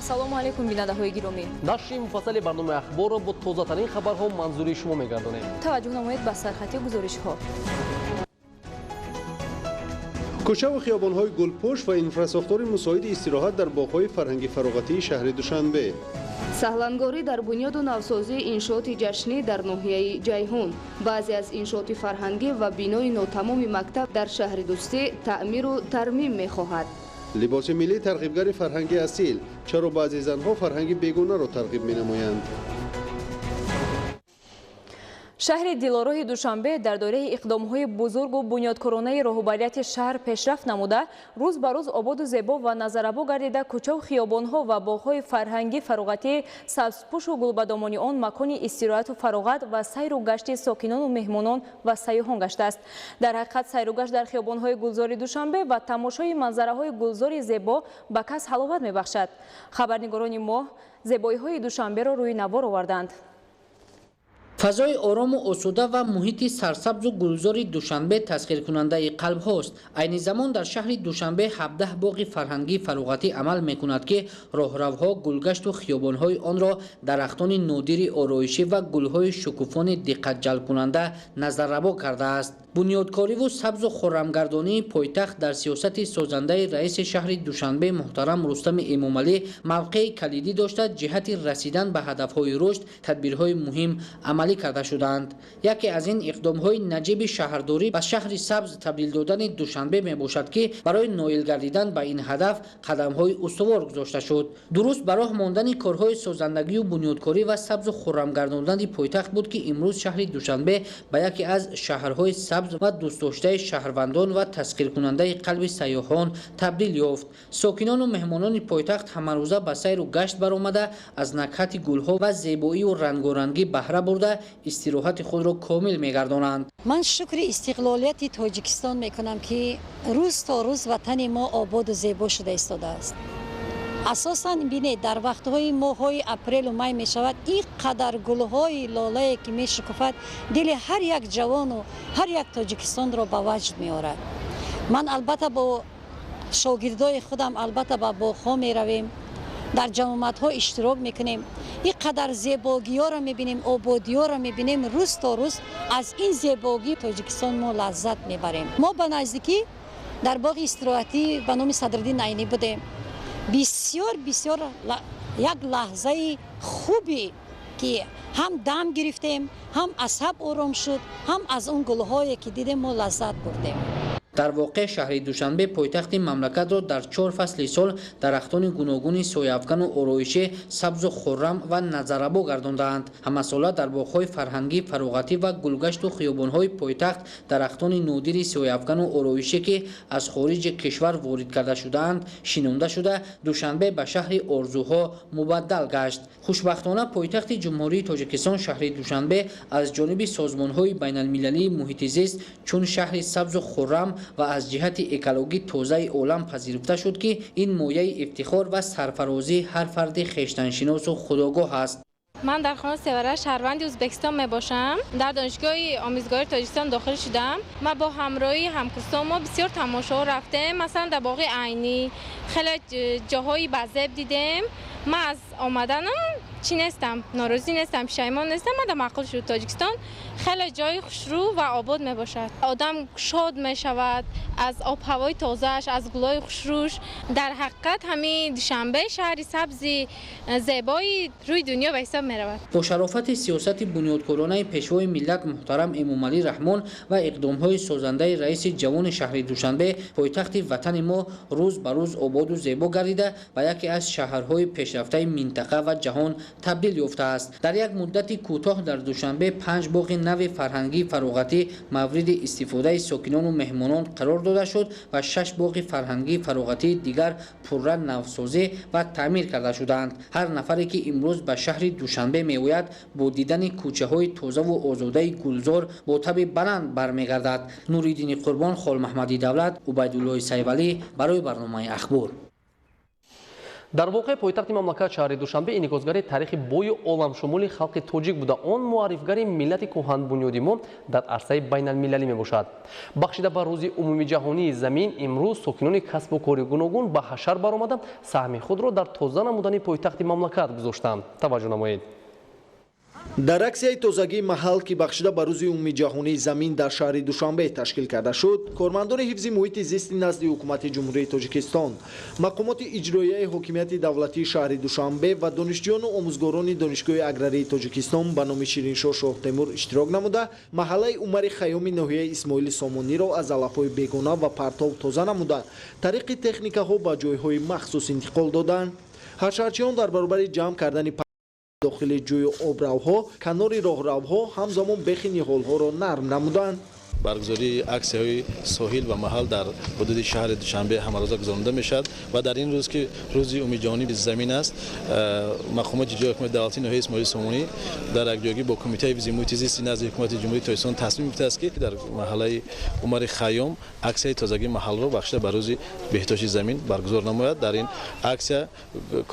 ассалому алайкум бинандаҳои гиромӣ. нашри муфассали барномаи ахборро бо тозатарин хабарҳо манзури шумо мегардонем. таваҷҷӯҳ намоед ба сархати гузоришҳо. кӯчаву хиёбонҳои гулпӯш ва инфраструктури мусоиди истироҳат дар боғҳои фарҳанги фароғатии шаҳри Душанбе. саҳлангорӣ дар бунёду навсозии иншооти ҷашнӣ дар ноҳияи Ҷайҳун. баъзе аз иншооти фарҳангӣ ва бинои нотамоми мактаб дар шаҳри Дӯстӣ таъмиру тармим мехоҳад. либоси миллӣ тарғибгари фарҳанги асил. чаро баъзе занҳо фарҳанги бегунаро тарғиб менамоянд? шаҳри дилороҳи Душанбе дар дораи иқдомҳои бузургу бунёдкоронаи роҳбарияти шаҳр пешрафт намуда, рӯз ба рӯз ободу зебо ва назарабо гардида кӯчаву хиёбонҳо ва боғҳои фарҳангӣ фароғатӣ сабзпӯшу гулбадомони он макони истироҳату фароғат ва сайру гашти сокинону меҳмонон ва сайёҳон гаштааст. дар ҳақиқат сайру гашт дар хиёбонҳои гулзори Душанбе ва тамошои манзараҳои гулзори зебо ба кас ҳаловат мебахшад. хабарнигорони мо зебоиҳои Душанберо рӯи навор оварданд. фазои орому осуда ва муҳити сарсабзу гулзори Душанбе тасхиркунандаи қалбҳост. айни замон дар шаҳри Душанбе 17 боғи фарҳангӣ фароғатӣ амал мекунад ки роҳравҳо, гулгашту хиёбонҳои онро дарахтони нодири ороишӣ ва гулҳои шукуфони диққатҷалбкунанда назаррабо кардааст. бунёдкориву сабзу хуррамгардонии пойтахт дар сиёсати созандаи раиси шаҳри Душанбе муҳтарам Рустами Эмомалӣ мавқеи калидӣ дошта ҷиҳати расидан ба ҳадафҳои рушд тадбирҳои муҳим амалӣ карда шуданд. яке аз ин иқдомҳои наҷиби шаҳрдорӣ ба шаҳри сабз табдил додани Душанбе мебошад ки барои ноил гардидан ба ин ҳадаф қадамҳои устувор гузошта шуд. дуруст ба роҳ мондани корҳои созандагию бунёдкорӣ ва сабзу хуррамгардонидани пойтахт буд ки имрӯз шаҳри Душанбе ба яке аз шаҳрҳои сабз ва дӯстдоштаи шаҳрвандон ва тасхиркунандаи қалби сайёҳон табдил ёфт. сокинону меҳмонони пойтахт ҳамарӯза ба сайру гашт баромада аз накҳати гулҳо ва зебоию рангорангӣ баҳра бурда истироҳати худро комил мегардонанд. ман шукри истиқлолияти Тоҷикистон мекунам ки рӯз то рӯз ватани мо ободу зебо шуда истодааст. асосан бинед дар вақтҳои моҳҳои апрелу май мешавад ин қадар гулҳои лолае ки мешукуфад дили ҳар як ҷавону ҳар як тоҷикистонро ба ваҷд меорад. ман албатта бо шогирдои худам албатта ба боғҳо меравем, дар ҷамоматҳо иштирок мекунем. ин қадар зебогиёро мебинем, ободиёро мебинем. рӯз то рӯз аз ин зебогӣ Тоҷикистон мо лаззат мебарем. мо ба наздикӣ дар боғи истироҳатӣ ба номи Садриддин Айнӣ будем. бисёр як лаҳзаи хубе ки ҳам дам гирифтем, ҳам асаб ором шуд, ҳам аз он гулҳое ки дидем мо лаззат бурдем. дар воқеъ шаҳри Душанбе пойтахти мамлакатро дар 4 фасли сол дарахтони гуногуни сояафкану ороишӣ сабзу хуррам ва назаррабо гардондаанд. ҳамасола дар боғҳои фарҳангӣ фароғатӣ ва гулгашту хиёбонҳои пойтахт дарахтони нодири сояафкану ороишӣ ки аз хориҷи кишвар ворид карда шудаанд шинонда шуда Душанбе ба шаҳри орзуҳо мубаддал гашт. хушбахтона пойтахти ҷумҳурии Тоҷикистон шаҳри Душанбе аз ҷониби созмонҳои байналмилалии муҳити зист чун шаҳри сабзу хуррам ва аз ҷиҳати экологӣ тозаи олам пазируфта шуд ки ин мояи ифтихор ва сарфарозии ҳар фарди хештаншиносу худогоҳ аст. من در خانه سیوره شهروند ازبکستان می باشم. در دانشگاه آموزگاری تاجیکستان داخل شدم. ما با همراهی همکورسان ما بسیار تماشا رفتیم. مثلا در باغ عینی خیلی جاهای جذاب دیدیم. ما از آمدنم چی نیستم، ناراضی نیستم، پشیمان نیستم. من در مقصد تاجیکستان خیلی جای خوشرو و آباد می باشد. آدم شاد می شود از آب هوای تازهش، از گلای خوشروش. در حقیقت همین دوشنبه شهری سبزی زیبای روی دنیا به حساب می رود. با شرافت سیاست بنیادکارانه پیشوای ملت محترم امامعلی رحمان و اقدام‌های سازنده رئیس جوان شهر دوشنبه پایتخت وطن ما روز به روز آباد و زیبا گردیده و یکی از شهرهای پیشرفته منطقه و جهان تبدیل یافته است. در یک مدت کوتاه در دوشنبه 5 باغ نو فرهنگی فراغتی مورد استفاده ساکنان و مهمانان قرار داده شد و 6 باغ فرهنگی فراغتی دیگر پررنگ نوسازی و تعمیر کرده شدند. هر نفری که امروز به شهر دوشنبه میآید با دیدن کوچه‌های تازه و آزاده گلزار با تب بلند برمیگردد. نوریدین قربان، خال محمدی دولت، عبیدالله سیولی برای برنامه اخبار. дар воқеъ пойтахти мамлакат шаҳри душанбе инъикосгари таърихи бои оламшумули халқи тоҷик буда он муаррифгари миллати кӯҳанбунёди мо дар арсаи байналмилалӣ мебошад. Бахшида ба рӯзи умумиҷаҳонии замин имрӯз сокинони касбу кори гуногун ба ҳашар баромада саҳми худро дар тоза намудани пойтахти мамлакат гузоштанд. таваҷҷӯҳ намоед. дар аксияи тозагии маҳал ки бахшида ба рӯзи умумиҷаҳонии замин дар шаҳри душанбе ташкил карда шуд, кормандони ҳифзи муҳити зисти назди ҳукумати ҷумҳурии тоҷикистон, мақомоти иҷроияи ҳокимияти давлатии шаҳри душанбе ва донишҷӯёну омӯзгорони донишгоҳи аграрии тоҷикистон ба номи Шириншоҳ Шоҳтемур иштирок намуда, маҳаллаи Умари Хайёми ноҳияи Исмоили Сомониро аз алафҳои бегона ва партов тоза намуда, тариқи техникаҳо ба ҷойҳои махсус интиқол доданд. ҳашарчиён дар баробари ҷамъ кардани дохили ҷӯю обравҳо, канори роҳравҳо ҳамзамон бехи ниҳолҳоро нарм намуданд. баргузории аксияҳои соҳил ва маҳал дар ҳудуди шаҳри душанбе ҳамарӯза гузаронида мешавад ва дар ин рӯз ки рӯзи умумиҷаҳонии замин аст, мақомоти иҷрои ҳукумати давлатии ноҳияи Исмоили Сомонӣ дар якҷоягӣ бо кумитаи ҳифзи муҳити зисти назди ҳукумати ҷумҳурии тоҷикистон тасмим гирифтааст ки дар маҳаллаи Умари Хайём аксияи тозагии маҳалро бахшида ба рӯзи беҳтоши замин баргузор намояд. дар ин аксия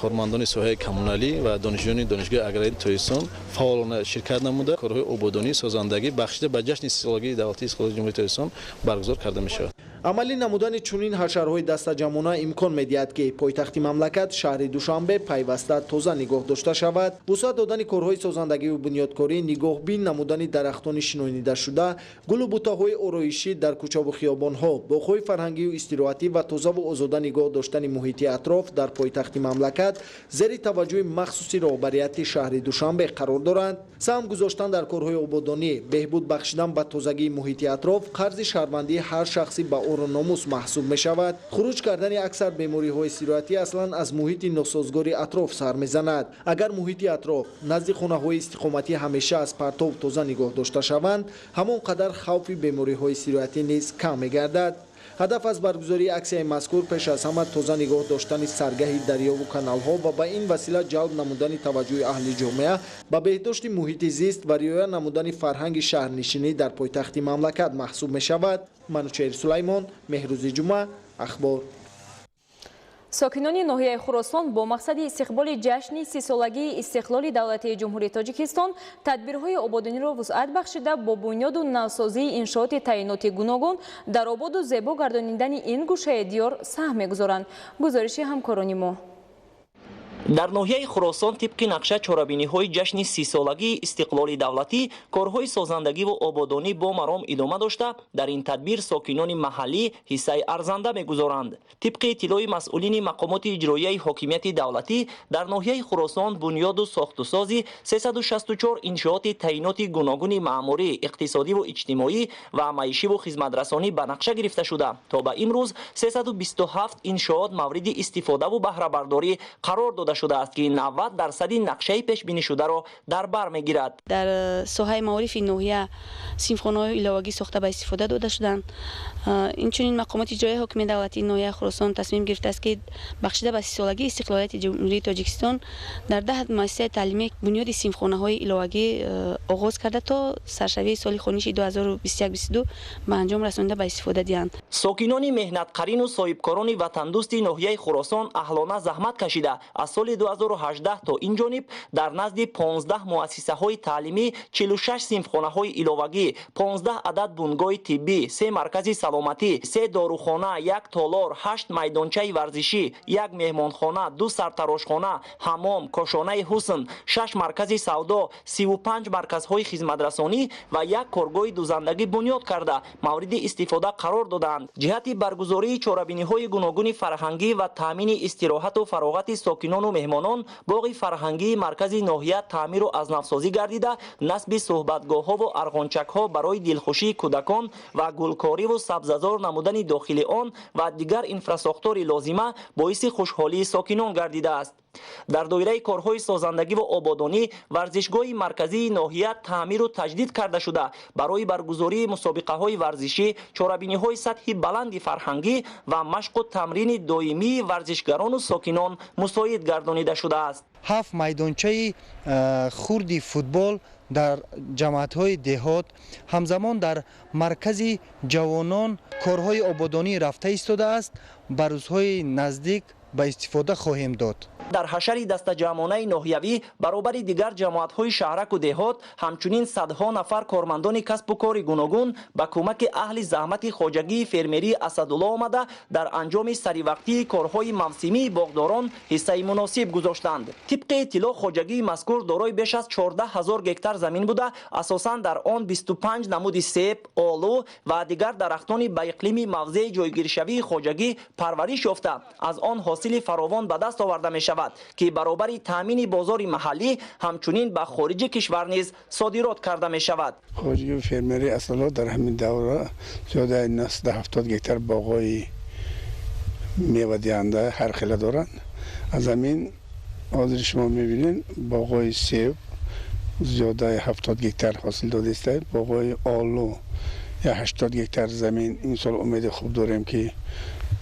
кормандони соҳаи коммуналӣ ва донишҷӯёни донишгоҳи аграрии тоҷикистон фаъолона ширкат намуда корҳои ободонӣ, созандагӣ бахшида ба ҷашни сисолагии давлатии ҷумҳурии тоҷикистон баргузор карда мешавад. амалӣ намудани чунин ҳашарҳои дастаҷамона имкон медиҳад ки пойтахти мамлакат шаҳри душанбе пайваста тоза нигоҳ дошта шавад. вусъат додани корҳои созандагиву бунёдкорӣ, нигоҳбин намудани дарахтони шинонидашуда, гулу бутаҳои ороишӣ дар кӯчаву хиёбонҳо, боғҳои фарҳангию истироҳатӣ ва тозаву озода нигоҳ доштани муҳити атроф дар пойтахти мамлакат зери таваҷҷӯҳи махсуси роҳбарияти шаҳри душанбе қарор доранд. саҳм гузоштан дар корҳои ободонӣ, беҳбуд бахшидан ба тозагии муҳити атроф қарзи шаҳрвандии ҳар шахси ба ору номус маҳсуб мешавад. хуруҷ кардани аксар бемориҳои сироатӣ аслан аз муҳити носозгори атроф сар мезанад. агар муҳити атроф назди хонаҳои истиқоматӣ ҳамеша аз партов тоза нигоҳ дошта шаванд, ҳамон қадар хавфи бемориҳои сироатӣ низ кам мегардад. ҳадаф аз баргузории аксияи мазкур пеш аз ҳама тоза нигоҳ доштани саргаҳи дарёву каналҳо ва ба ин васила ҷалб намудани таваҷҷӯҳи аҳли ҷомеа ба беҳдошти муҳити зист ва риоя намудани фарҳанги шаҳрнишинӣ дар пойтахти мамлакат маҳсуб мешавад. манучер Сулаймон, Меҳрӯзи ҷумъа, ахбор. сокинони ноҳияи Хӯросон бо мақсади истиқболи ҷашни 30-солагии истиқлоли давлатии ҷумҳурии Тоҷикистон тадбирҳои ободониро вусъат бахшида бо бунёду навсозии иншооти таъиноти гуногун дар ободу зебо гардониндани ин гӯшаи диёр саҳм мегузоранд. гузориши ҳамкорони мо. дар ноҳияи Хӯросон тибқи нақша чорабиниҳои ҷашни 30-солагии истиқлоли давлатӣ корҳои созандагиву ободонӣ бо маром идома дошта, дар ин тадбир сокинони маҳаллӣ ҳиссаи арзанда мегузоранд. тибқи иттилои масъулини мақомоти иҷроияи ҳокимияти давлатӣ дар ноҳияи Хӯросон бунёду сохтусози 364 иншооти таъиноти гуногуни маъмурӣ, иқтисодиву иҷтимоӣ ва маишиву хизматрасонӣ ба нақша гирифта шуда, то ба имрӯз 327 иншоот мавриди истифодаву баҳрабардорӣ қарор дода шудааст ки 90% нақшаи пешбинишударо дар бар мегирад. дар соҳаи маорифи ноҳия синфхонаҳои иловагӣ сохта ба истифода дода шуданд. инчунин мақомоти иҷроияи ҳокимияти давлатии ноҳияи Хӯросон тасмим гирифтааст ки бахшида ба 30-солагии истиқлолияти ҷумҳурии Тоҷикистон дар 10 муассисаи таълимӣ бунёди синфхонаҳои иловагӣ оғоз карда то саршавии соли хониши 2021-22 ба анҷом расонида ба истифода диҳанд. сокинони меҳнаткарину соҳибкорони ватандӯсти ноҳияи Хӯросон аҳлона заҳмат кашида аз соли 2018 то инҷониб дар назди 15 муассисаҳои таълимӣ, 46 синфхонаҳои иловагӣ, 15 адад бунгоҳи тиббӣ, 3 маркази саломатӣ, 3 дорухона, 1 толор, 8 майдончаи варзишӣ, 1 меҳмонхона, 2 сартарошхона, ҳаммом, кошонаи ҳусн, 6 маркази савдо, 35 марказҳои хизматрасонӣ ва 1 коргоҳи дузандагӣ бунёд карда мавриди истифода қарор доданд. ҷиҳати баргузории чорабиниҳои гуногуни фарҳангӣ ва таъмини истироҳату фароғати сокинону меҳмонон, боғи фарҳангии маркази ноҳия таъмиру азнавсозӣ гардида, насби суҳбатгоҳҳову арғончакҳо барои дилхушии кӯдакон ва гулкориву сабзазор намудани дохили он ва дигар инфрасохтори лозима боиси хушҳолии сокинон гардидааст. дар доираи корҳои созандагиву ободонӣ варзишгоҳи марказии ноҳия таъмиру таҷдид карда шуда барои баргузории мусобиқаҳои варзишӣ, чорабиниҳои сатҳи баланди фарҳангӣ ва машқу тамрини доимии варзишгарону сокинон мусоид гардонида шудааст. 7 майдончаи хурди футбол дар ҷамъиятҳои деҳот, ҳамзамон дар маркази ҷавонон корҳои ободонӣ рафта истодааст. ба рӯзҳои наздик به استفاده خواهیم داد. дар ҳашари дастаҷамонаи ноҳиявӣ баробари дигар ҷамоатҳои шаҳраку деҳот ҳамчунин садҳо нафар кормандони касбу кори гуногун ба кӯмаки аҳли заҳмати хоҷагии фермерӣ Асадулло омада дар анҷоми саривақтии корҳои мавсимии боғдорон ҳиссаи муносиб гузоштанд. тибқи иттилоъ хоҷагии мазкур дорои беш аз 14 000 гектар замин буда асосан дар он 25 намуди себ, олу ва дигар дарахтони ба иқлими мавзеи ҷойгиршавии хоҷагӣ парвариш ёфта аз он ҳосили фаровон ба даст оварда мешавад ки баробари таъмини бозори маҳаллӣ ҳамчунин ба хориҷи кишвар низ содирот карда мешавад. хоҷагии фермерии Асадулло дар ҳамин давра зиёдаи 970 гектар боғои мевадиҳанда ҳархела доранд. аз замин ҳозир шумо мебинед боғои себ зиёдаи 70 гектар ҳосил додааст. боғои олу я 80 гектар замин ин сол умеди хуб дорем ки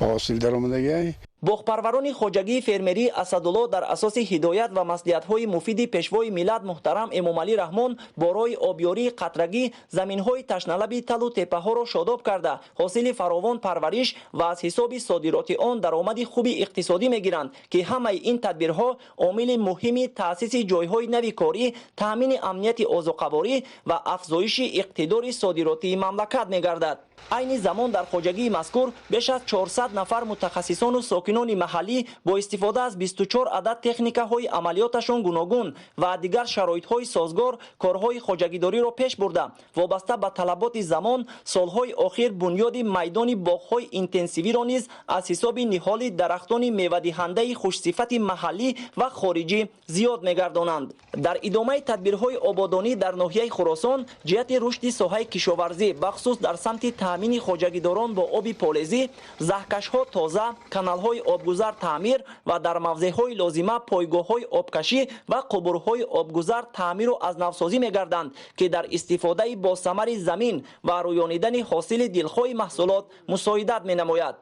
ба ҳосил даромадагӣ. боғпарварони хоҷагии фермерии Асадулло дар асоси ҳидоят ва маслиҳатҳои муфиди пешвои миллат муҳтарам Эмомалӣ Раҳмон бо роҳи обёрии қатрагӣ заминҳои ташналаби талу теппаҳоро шодоб карда ҳосили фаровон парвариш ва аз ҳисоби содироти он даромади хуби иқтисодӣ мегиранд ки ҳамаи ин тадбирҳо омили муҳими таъсиси ҷойҳои нави корӣ, таъмини амнияти озуқаворӣ ва афзоиши иқтидори содиротии мамлакат мегардад. айни замон дар хоҷагии мазкур беш аз 400 нафар мутахассисону сокинони маҳаллӣ бо истифода аз 24 адад техникаҳои амалиёташон гуногун ва дигар шароитҳои созгор корҳои хоҷагидориро пеш бурда вобаста ба талаботи замон солҳои охир бунёди майдони боғҳои интенсивиро низ аз ҳисоби ниҳоли дарахтони мевадиҳандаи хушсифати маҳаллӣ ва хориҷӣ зиёд мегардонанд. дар идомаи тадбирҳои ободонӣ дар ноҳияи Хуросон ҷиҳати рушди соҳаи кишоварзӣ бахусус дар самти таъмини хоҷагидорон бо оби полезӣ, заҳкашҳо тоза, каналҳои обгузар таъмир ва дар мавзеъҳои лозима пойгоҳҳои обкашӣ ва қубурҳои обгузар таъмиру азнавсозӣ мегарданд ки дар истифодаи босамари замин ва рӯёнидани ҳосили дилхоҳи маҳсулот мусоидат менамояд.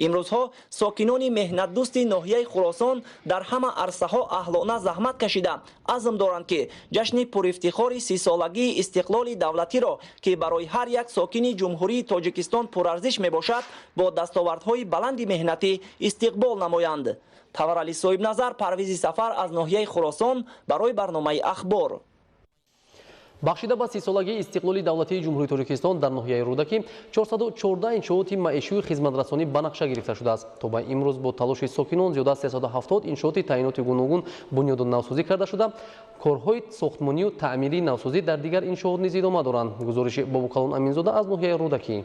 имрӯзҳо сокинони меҳнатдӯсти ноҳияи Хуросон дар ҳама арсаҳо аҳлона заҳмат кашида азм доранд ки ҷашни пурифтихори 30-солагии истиқлоли давлатиро ки барои ҳар як сокини ҷумҳурии Тоҷикистон пурарзиш мебошад бо дастовардҳои баланди меҳнатӣ истиқбол намоянд. Таварали соҳибназар, Парвизи Сафар аз ноҳияи Хуросон барои барномаи ахбор. бахшида ба 30-солагии истиқлоли давлатии ҷумҳурии Тоҷикистон дар ноҳияи Рӯдакӣ 414 иншооти маишию хизматрасонӣ ба нақша гирифта шудааст. То ба имрӯз бо талоши сокинон зиёда аз 370 иншооти таъиноти гуногун бунёду навсозӣ карда шуда, корҳои сохтмонию таъмирии навсозӣ дар дигар иншоот низ идома доранд. гузориши Бобукалон Аминзода аз ноҳияи Рӯдакӣ.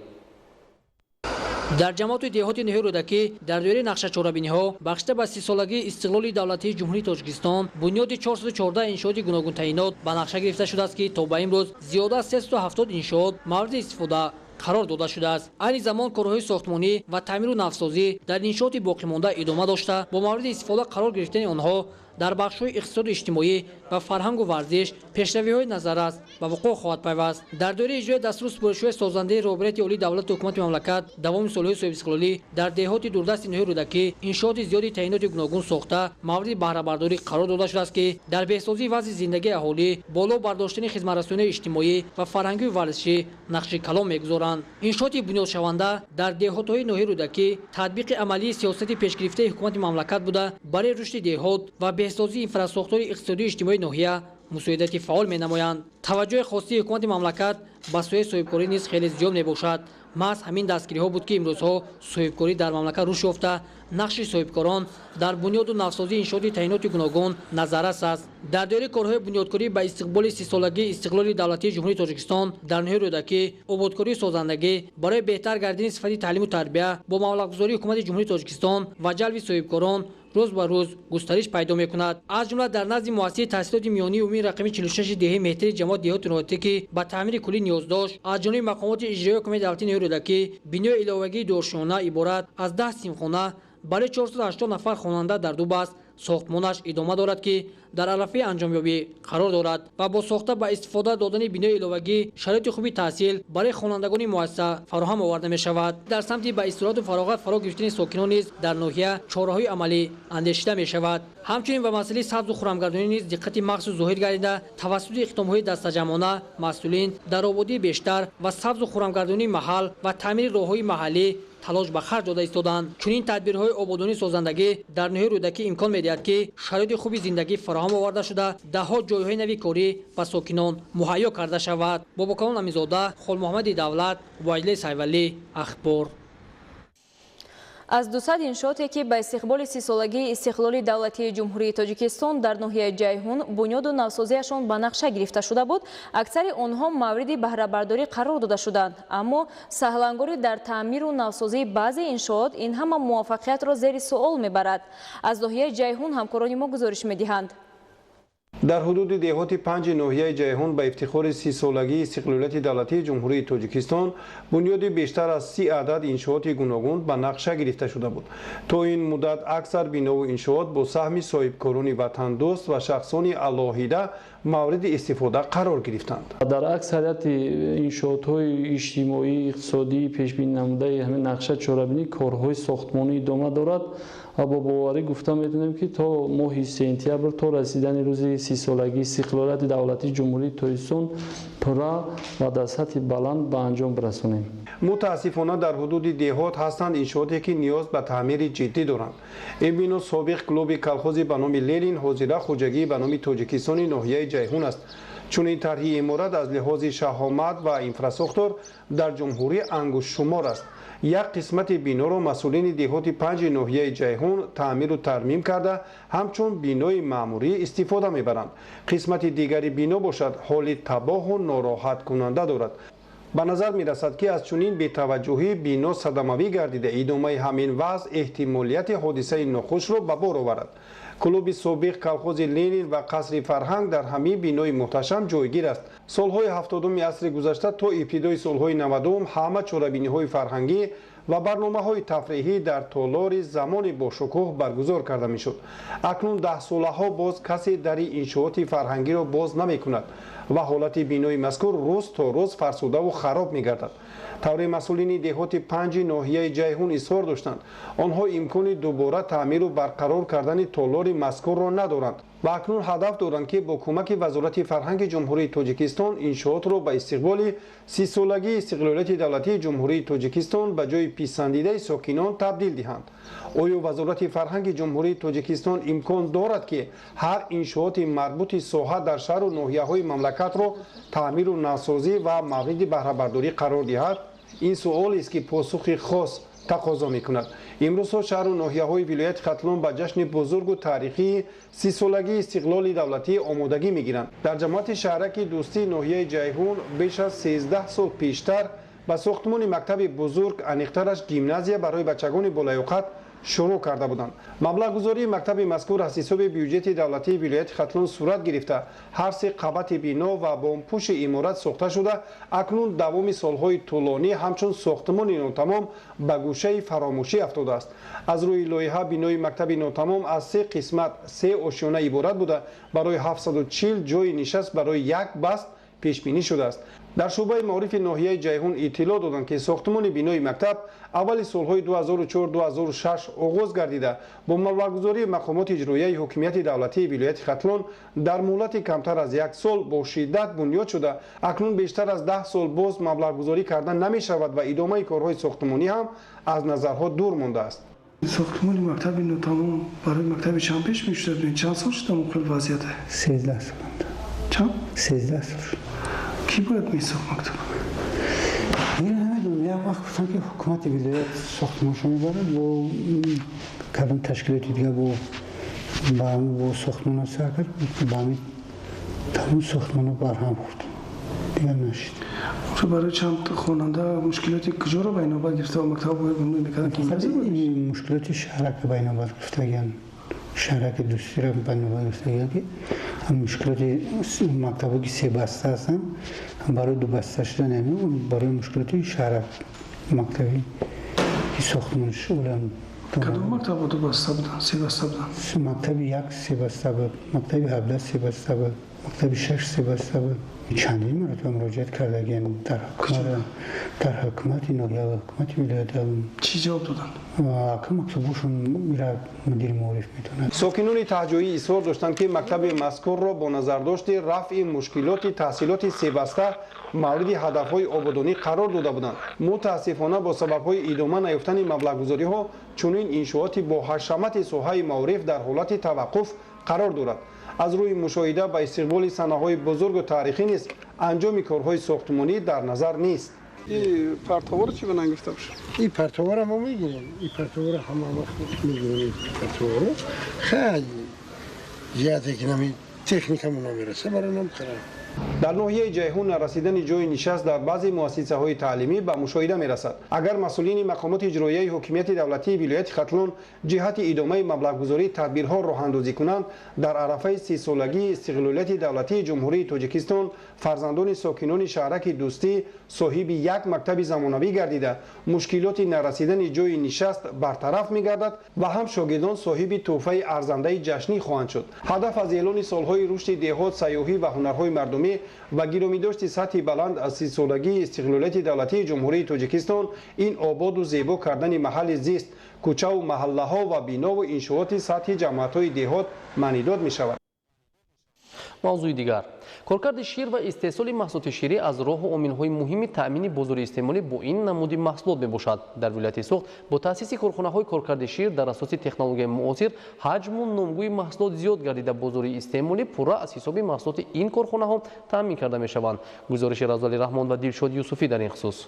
дар ҷамоати деҳоти ноҳияи Рӯдакӣ дар доираи нақшачорабиниҳо бахшида ба 30-солагии истиқлоли давлатии ҷумҳурии Тоҷикистон бунёди 414 иншооти гуногун таъинот ба нақша гирифта шудааст ки то ба имрӯз зиёда аз 370 иншоот мавриди истифода қарор дода шудааст. айни замон корҳои сохтмонӣ ва таъмиру навсозӣ дар иншооти боқимонда идома дошта бо мавриди истифода қарор гирифтани онҳо дар бахшҳои иқтисоду иҷтимоӣ ва фарҳангу варзиш пешравиҳои назаррас ба вуқӯъ хоҳад пайваст. дар доираи иҷрои дастури супоришҳои созандаи роҳбарияти олии давлати ҳукумати мамлакат давоми солҳои соҳибистиқлолӣ дар деҳоти дурдасти ноҳияи Рӯдакӣ иншооти зиёди таъиноти гуногун сохта мавриди баҳрабардорӣ қарор дода шудааст ки дар беҳсозии вазъи зиндагии аҳолӣ боло бардоштани хизматрасонии иҷтимоӣ ва фарҳангию варзишӣ нақши калон мегузоранд. иншооти бунёдшаванда дар деҳотҳои ноҳияи Рӯдакӣ татбиқи амалии сиёсати пешгирифтаи ҳукумати мамлакат буда барои рушди деҳот ва беҳсозии инфраструктураи иқтисодии иҷтимоии ноҳия мусоидати фаъол менамоянд. таваҷҷӯҳи хостии ҳукумати мамлакат ба соҳаи соҳибкорӣ низ хеле зиёд мебошад. маҳз ҳамин дастгириҳо буд ки имрӯзҳо соҳибкорӣ дар мамлакат рушд ёфта, нақши соҳибкорон дар бунёду навсозии иншооти таъиноти гуногун назаррас аст. дар доираи корҳои бунёдкорӣ ба истиқболи 30-солагии истиқлоли давлатии ҷумҳурии Тоҷикистон дар ноҳияи Рӯдакӣ ободкории созандагӣ барои беҳтар гардидани сифати таълиму тарбия бо маблағгузории ҳукумати ҷумҳурии Тоҷикистон ва ҷалби соҳибкорон рӯз ба рӯз густариш пайдо мекунад. аз ҷумла дар назди муассисаи таҳсилоти миёнии умумии рақами 46 деҳаи меҳтари ҷамоати деҳоти Рӯдакӣ ки ба таъмири куллӣ ниёз дошт, аз ҷониби мақомоти иҷроии ҳукумати давлатии ноҳияи Рӯдакӣ бинои иловагии дорушона иборат аз 10 синфхона барои 480 нафар хонанда дар ду баст ساختمانش ادامه دارد که در عرصه انجامیابی قرار دارد و با ساخته با استفاده دادن بینای علاوگی شرایط خوبی تحصیل برای خوانندگان مؤسسه فراهم آورده می شود. در سمت با استراحت و فراغت فرا گرفتن ساکنان نیز در ناحیه چاره‌های عملی اندیشیده می شود. همچنین به مسئله سبز و خرمگردانی نیز دقت مخصوص ظاهر گردیده توسط اقدام‌های دسته‌جمعانه مسئولین در آبادی بیشتر و سبز و خرمگردانی محل و تعمیر راه‌های محلی تلاش به خرج داده ایستادند. چنین تدبیرهای آبادانی سازندگی در ناحیه رودکی امکان می‌دهد که شرایط خوبی زندگی فراهم آورده شده ده‌ها جای‌های نوی کاری به ساکنان مهیا کرده شود. باباکان امیرزاده، خال محمد دولت و اجلیس حیولی اخبار. از 200 انشاءاتی که به استقبال 30 سالگی استقلال دولتی جمهوری تاجیکستان در ناحیه جیهون بنیاد و نوسازیشان به نقشه گرفته شده بود، اکثر آنها مورد بهره برداری قرار داده شدند. اما سهلانگاری در تعمیر و نوسازی بعضی انشاءات این همه موفقیت را زیر سوال میبرد. از ناحیه جیهون همکاران ما گزارش میدهند. در حدود دهات 5 ناحیه جیهون به افتخار 30 سالگی استقلالیت دولتی جمهوری تاجیکستان بنیاد بیشتر از 30 عدد انشاءات گوناگون به نقشه گرفته شده بود. تا این مدت اکثر بنا و انشاءات با سهم صاحبکاران وطن دوست و شخصان علاهیده مورد استفاده قرار گرفتند. در اکثریت انشاءات‌های اجتماعی اقتصادی پیش بینی نموده همین نقشه چاره‌بینی کارهای ساختمانی ادامه دارد و با باوری گفته می‌تونیم که تا ماه سپتامبر تا رسیدن روز 30 سالگی استقلالیت دولتی جمهوری تاجیکستان پورا و در سطح بلند به انجام برسانیم. متاسفانه در حدود دهات هستند انشاءاتی که نیاز به تعمیر جدی دارند. این بنا سابق کلوب کلخوزی به نام لنین حاضره خوجگی به نام تاجیکستان ناحیه جیهون است. چون این طرح عمارت از لحاظ شهامت و انفراستراکچور در جمهوری انگشت شمار است. یک قسمت بنا را مسئولین دهات 5 ناحیه جیهون تعمیر و ترمیم کرده همچون بینای معمولی استفاده میبرند. قسمت دیگری بنا باشد حال تباه و ناراحت کننده دارد. به نظر می رسد که از چنین بی‌توجهی بنا صدموی گردیده ادامه همین وضع احتمالیت حادثه ناخوش را به بار آورد. کلوب سابق کلخوز لنین و قصر فرهنگ در همین بینای محتشم جایگیر است. سالهای 70 عصر گذشته تا ابتدای سالهای 90 همه چاره‌بینی‌های فرهنگی و برنامه‌های تفریحی در تالار زمان باشکوه برگزار کرده میشد. اکنون 10 سالها باز کسی در انشاءات فرهنگی را باز نمی‌کند و حالت بینای مذکور روز تا روز فرسوده و خراب می‌گردد. طور مسئولین دهات 5 ناحیه جیهون اصرار داشتند آنها امکان دوباره تعمیر و برقرار کردن تالار مذکور را ندارند و اکنون هدف دارند که با کمک وزارت فرهنگ جمهوری تاجیکستان انشاءات را به استقبال 30 سالگی استقلالیت دولتی جمهوری تاجیکستان به جای پسندیده ساکنان تبدیل دهند. آیا وزارت فرهنگ جمهوری تاجیکستان امکان دارد که هر انشاءات مربوط ساحه در شهر و ناحیه‌های مملکت را تعمیر و نوسازی و مورد بهره برداری قرار دهد؟ این سوال است که پاسخ خاص تقاضا می‌کند. امروز شهر و ناحیه‌های ولایت ختلان به جشن بزرگ و تاریخی 30 سالگی استقلال دولتی آمادگی می‌گیرند. در جماعت شهرک دوستی ناحیه جیهون بیش از 13 سال پیشتر به ساختمان مکتب بزرگ انیخترش گیمنازیا برای بچگان بالیاقت شروع کرده بودند. مبلغ گذاری مکتب مذکور از حساب بودجه دولتی ولایت ختلان صورت گرفته هر سه قبت بنا و بامپوش عمارت ساخته شده اکنون دوام سالهای طولانی همچون ساختمان ناتمام به گوشه فراموشی افتاده است. از روی لایحه بنای مکتب ناتمام از 3 قسمت 3 آشیانه عبارت بوده برای 740 جای نشست برای یک بست پیش بینی شده است. در شعبه معارف ناحیه جیهون اطلاع دادند که ساختمان بنای مکتب اول سالهای 2004-2006 آغاز گردیده با مبلغ‌گذاری مقامات اجرایی حکومت دولتی ولایت ختلان در مهلت کمتر از 1 سال با شدت بنیاد شده اکنون بیشتر از 10 سال باز مبلغ‌گذاری کردن نمی شود و ادامه کارهای ساختمانی هم از نظرها دور مانده است. ساختمان مکتب ناتمام برای مکتب چند پیش می‌شد؟ چند سال شده مقابل وضعیت؟ 13 سال. چند؟ 13 سال. کی باید میساخت مکتب؟ نمیدونم یک وقت گفتن که حکومت ولایت ساختمانشو میبره و کلان تشکیلاتی دیگه با ساختمان سر کرد با همین تمام ساختمان رو برهم خورد دیگه نشید. برای چند خواننده مشکلاتی کجا رو بینابر گرفته و مکتب باید بنوی میکردن که این مشکلات شهرک بینابر گرفته گیان شهرک دوستی را بینابر گرفته گیان که هم مشکلات مکتبی که 3 بسته هستن هم برای 2 بسته شدن یعنی برای مشکلات شهرک مکتبی که ساختمانش اولم کدوم مکتب بود بسته بودن؟ 3 بسته بودن. مکتب 1 3 بسته بود، مکتب 17 3 بسته بود، مکتب 6 3 بسته بود. چندین مرتبه مراجعت کردیم در حکومت ناحیه و حکومت ولایت. چی جواب دادن؟ که مکتبشون میره مدیر معارف میتونه. ساکنان تهجویی اصرار داشتند که مکتب مذکور را با نظرداشت رفع مشکلات تحصیلات 3 بسته مورد هدفهای آبادانی قرار داده بودند. متاسفانه با سببهای ادامه نیافتن مبلغ‌گذاری ها چنین انشاءات با حشمت ساحه معارف در حالت توقف قرار دارد. از روی مشاهده به استقبال صحنه‌های بزرگ و تاریخی نیز انجام کارهای ساختمانی در نظر نیست. این پرتوار چی بنان گفته باشه؟ این پرتوار ما میگیریم، این پرتوار همه وقت میگیریم. پرتوار خیلی زیاده که نمی تکنیکمون نمیرسه برای نمیخوره. در ناحیه جیهون نرسیدن جای نشست در بعضی مؤسسه‌های تعلیمی به مشاهده می‌رسد. اگر مسئولین مقامات اجرایی حکومت دولتی ولایت ختلون جهت ادامه مبلغ‌گذاری تدبیرها راه‌اندازی کنند، در عرفه 30 سالگی استقلالیت دولتی جمهوری تاجیکستان فرزندان ساکنان شهرک دوستی صاحب یک مکتب زمانوی گردیده مشکلات نرسیدن جای نشست برطرف می‌گردد و هم شاگردان صاحب تحفه ارزنده جشنی خواهند شد. هدف از اعلان سالهای رشد دهات، سیاحی و هنرهای مردمی و گرامی‌داشت سطح بلند از 30 سالگی استقلالیت دولتی جمهوری تاجیکستان این آباد و زیبا کردن محل زیست، کوچه و محله‌ها و بینا و انشاءات سطح جماعت‌های دهات معنیداد می‌شود. موضوع دیگر کارکرد شیر و استحصال محصولات شیری از راه و عامل‌های مهم تأمین بازار استعمالی با این نمود محصولات میباشد. در ولایت سوخت با تأسیس کارخانه‌های کارکرد شیر در اساس تکنولوژی معاصر حجم و نامگوی محصولات زیاد گردیده بازار استعمالی پورا از حساب محصولات این کارخانه‌ها تأمین کرده میشوند. گزارش رضوان رحمان و دلشاد یوسفی در این خصوص.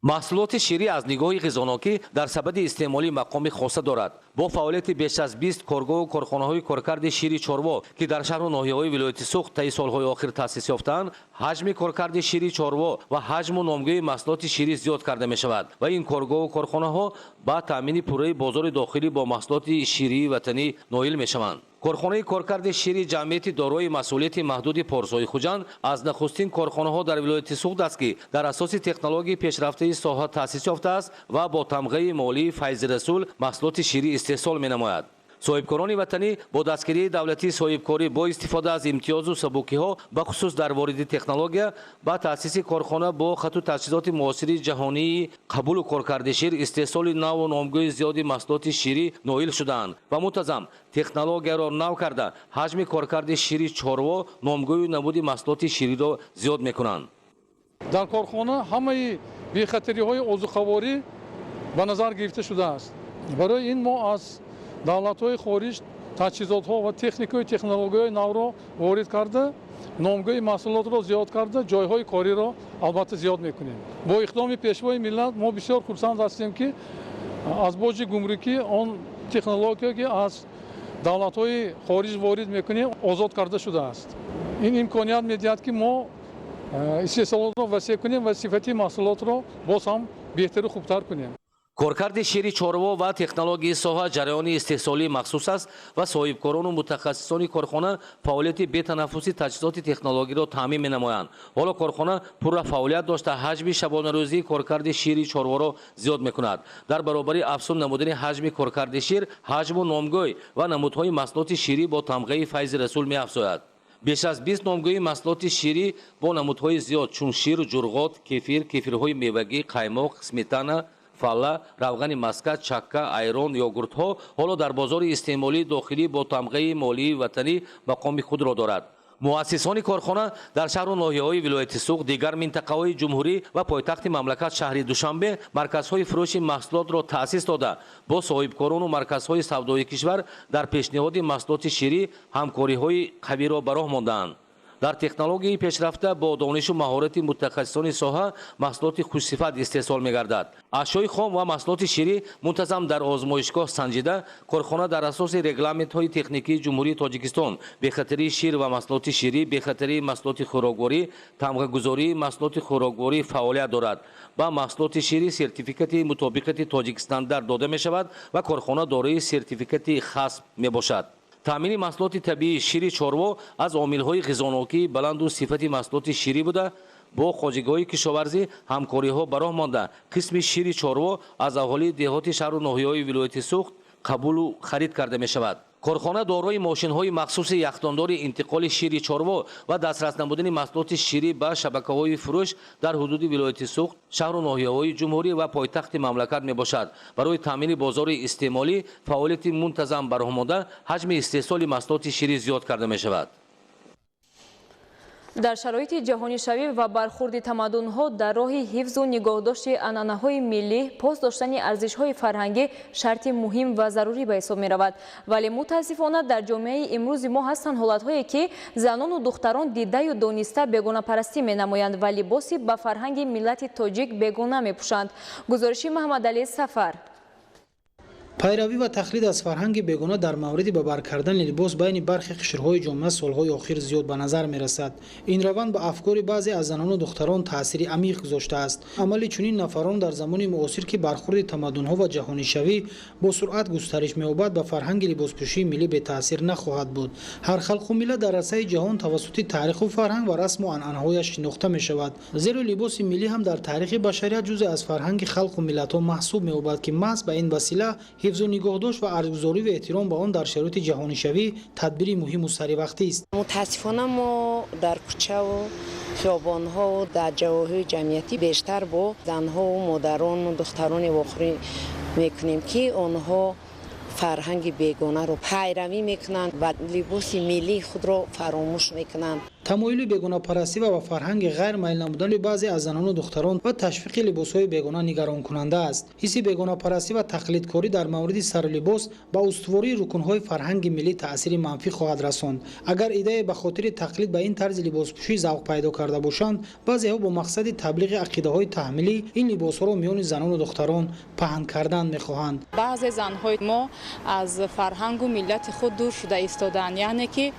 محصولات شیری از نگاه غذانوکی در سبد استعمالی مقام خاصه دارد. با فعالیت بیش از 20 کارگاه و کارخانه‌های کارکرد شیری چاروا که در شهر و ناحیه‌های ولایت سوخت طی سال‌های آخر تأسیس یافتند، حجم کارکرد شیری چاروا و حجم و نامگوی محصولات شیری زیاد کرده می‌شود و این کارگاه و کارخانه‌ها با تامین پوره بازار داخلی با محصولات شیری وطنی نائل می‌شوند. کارخانه کارکرد شیری جمعیت دارای مسئولیت محدود پارسای خوجند از نخستین کارخانه‌ها در ولایت سوخت است که در اساس تکنولوژی پیشرفته ساحه تأسیس یافته است و با تمغه مالی فیض رسول محصولات شیری استحصال می‌نماید. صاحبکاران وطنی با دستگیری دولتی صاحبکاری با استفاده از امتیاز و سبوکی‌ها به خصوص در واردی تکنولوژی با تأسیس کارخانه با خط و تجهیزات معاصر جهانی قبول و کارکرد شیر استحصال نو و نامگوی زیادی محصولات شیری نائل شدند و منتظم تکنولوژی را نو کرده حجم کارکرد شیری چاروا نامگوی نمود محصولات شیری را زیاد می‌کنند. در کارخانه همه بی‌خطری‌های عضوخواری به نظر گرفته شده است. برای این ما از دولت‌های خارج تجهیزات‌ها و تکنیک‌های تکنولوژی‌های نو را وارد کرده، نامگوی محصولات را زیاد کرده، جای‌های کاری را البته زیاد می‌کنیم. با اقدام پیشوای ملت ما بسیار خرسند هستیم که از باج گمرکی آن تکنولوژی که از دولت‌های خارج وارد می‌کنیم آزاد کرده شده است. این امکانیت می‌دهد که ما استحصالات را وسیع کنیم و صفت محصولات را باز هم بهتر و خوبتر کنیم. کارکرد شیری چاروا و تکنولوژی ساحه جریان استحصالی مخصوص است و صاحبکاران و متخصصان کارخانه فعالیت بی‌تنفسی تجهیزات تکنولوژی را تامین می‌نمایند. حالا کارخانه پر فعالیت داشته حجم شبانه روزی کارکرد شیری چاروا را زیاد می‌کند. در برابر افزون نمودن حجم کارکرد شیر، حجم و نامگوی و نمودهای محصولات شیری با تمغه فیض رسول می‌افزاید. بیش از 20 نامگوی محصولات شیری با نمودهای زیاد چون شیر، جرغات، کیفیر، کیفیرهای میوگی، قایماق، سمیتانا، فالله، روغن مسکت، چکه، ایران، یوگورت‌ها حالا در بازار استعمالی داخلی با تمغه مالی وطنی مقام خود را دارد. مؤسسان کارخانه در شهر و ناحیه‌های ولایت سوخت، دیگر منطقه‌های جمهوری و پایتخت مملکت شهر دوشنبه مرکزهای فروش محصولات را تأسیس داده با صاحبکاران و مرکزهای سودای کشور در پیشنهاد محصولات شیری همکاری‌های قوی را به راه مانده‌اند. در تکنولوژی پیشرفته با دانش و مهارت متخصصان ساحه محصولات خوش‌صفت استحصال می‌گردد. اشیاء خام و محصولات شیری منتظم در آزمایشگاه سنجیده کارخانه در اساس رگلامنت‌های تکنیکی جمهوری تاجیکستان به‌خاطر شیر و محصولات شیری، به‌خاطر محصولات خوراکواری، تمغه‌گذاری محصولات خوراکواری فعالیت دارد. با محصولات شیری سرتیفیکات مطابقت تاجیک استاندارد داده می‌شود و کارخانه دارای سرتیفیکات خاص میباشد. تامین محصولات طبیعی شیری چاروا از عامل‌های غذانوکی بلند و صفت محصولات شیری بوده бо хоҷигоҳи кишоварзӣ ҳамкориҳо ба роҳ монда қисми шири чорво аз аҳолии деҳоти шаҳру ноҳияҳои вилояти Суғд қабулу харид карда мешавад. корхона дорои мошинҳои махсуси яхдондори интиқоли шири чорво ва дастрас намудани маҳсулоти ширӣ ба шабакаҳои фурӯш дар ҳудуди вилояти Суғд, шаҳру ноҳияҳои ҷумҳурӣ ва пойтахти мамлакат мебошад. Барои таъмини бозори истеъмолӣ фаъолияти мунтазам ба роҳ монда, ҳаҷми истеҳсоли маҳсулоти ширӣ зиёд карда мешавад. дар шароити ҷаҳонишавӣ ва бархурди тамаддунҳо дар роҳи ҳифзу нигоҳдошти анъанаҳои миллӣ поз доштани арзишҳои фарҳангӣ шарти муҳим ва зарурӣ ба ҳисоб меравад. Вале мутаассифона дар ҷомеаи имрӯзи мо ҳастанд ҳолатҳое ки занону духтарон дидаю дониста бегонапарастӣ менамоянд ва либоси ба фарҳанги миллати тоҷик бегона мепӯшанд. гузориши Маҳмадалӣ Сафар. пайравӣ ва тақлид аз фарҳанги бегона дар мавриди ба бар кардани либос байни бархи қишрҳои ҷомеа солҳои охир зиёд ба назар мерасад. ин раванд ба афкори баъзе аз занону духтарон таъсири амиқ гузоштааст. амали чунин нафарон дар замони муосир ки бархурди тамаддунҳо ва ҷаҳонишавӣ бо суръат густариш меёбад ба фарҳанги либоспӯшии миллӣ бетаъсир нахоҳад буд. ҳар халқу миллат дар арсаи ҷаҳон тавассути таъриху фарҳанг ва расму анъанаҳояш шинохта мешавад. зеро либоси миллӣ ҳам дар таърихи башарият ҷузъе аз фарҳанги халқу миллатҳо маҳсуб меёбад ки маҳз ба ин васила ҳифзу нигоҳдошт ва арзгузорӣ ва эҳтиром ба он дар шароити ҷаҳонишавӣ тадбири муҳиму саривақтист. мутаассифона мо дар кӯчаву хиёбонҳо дар ҷойҳои ҷамъиятӣ бештар бо занҳову модарону духтарони вохӯрӣ мекунем ки онҳо фарҳанги бегонаро пайравӣ мекунанд ва либоси миллии худро фаромӯш мекунанд. тамоили бегонапарастӣ ва ба фарҳанги ғайр майл намудани баъзе аз занону духтарон ва ташвиқи либосҳои бегона нигаронкунанда аст. ҳисси бегонапарастӣ ва тақлидкорӣ дар мавриди сару либос ба устувории рукунҳои фарҳанги миллӣ таъсири манфӣ хоҳад расонд. агар идея ба хотири тақлид ба ин тарзи либоспӯшӣ завқ пайдо карда бошанд, баъзеҳо бо мақсади таблиғи ақидаҳои таҳмилӣ ин либосҳоро миёни занону духтарон паҳн кардан мехоҳанд. баъзе занҳои мо аз фарҳангу миллати худ дур шуда истодаанд, яъне ки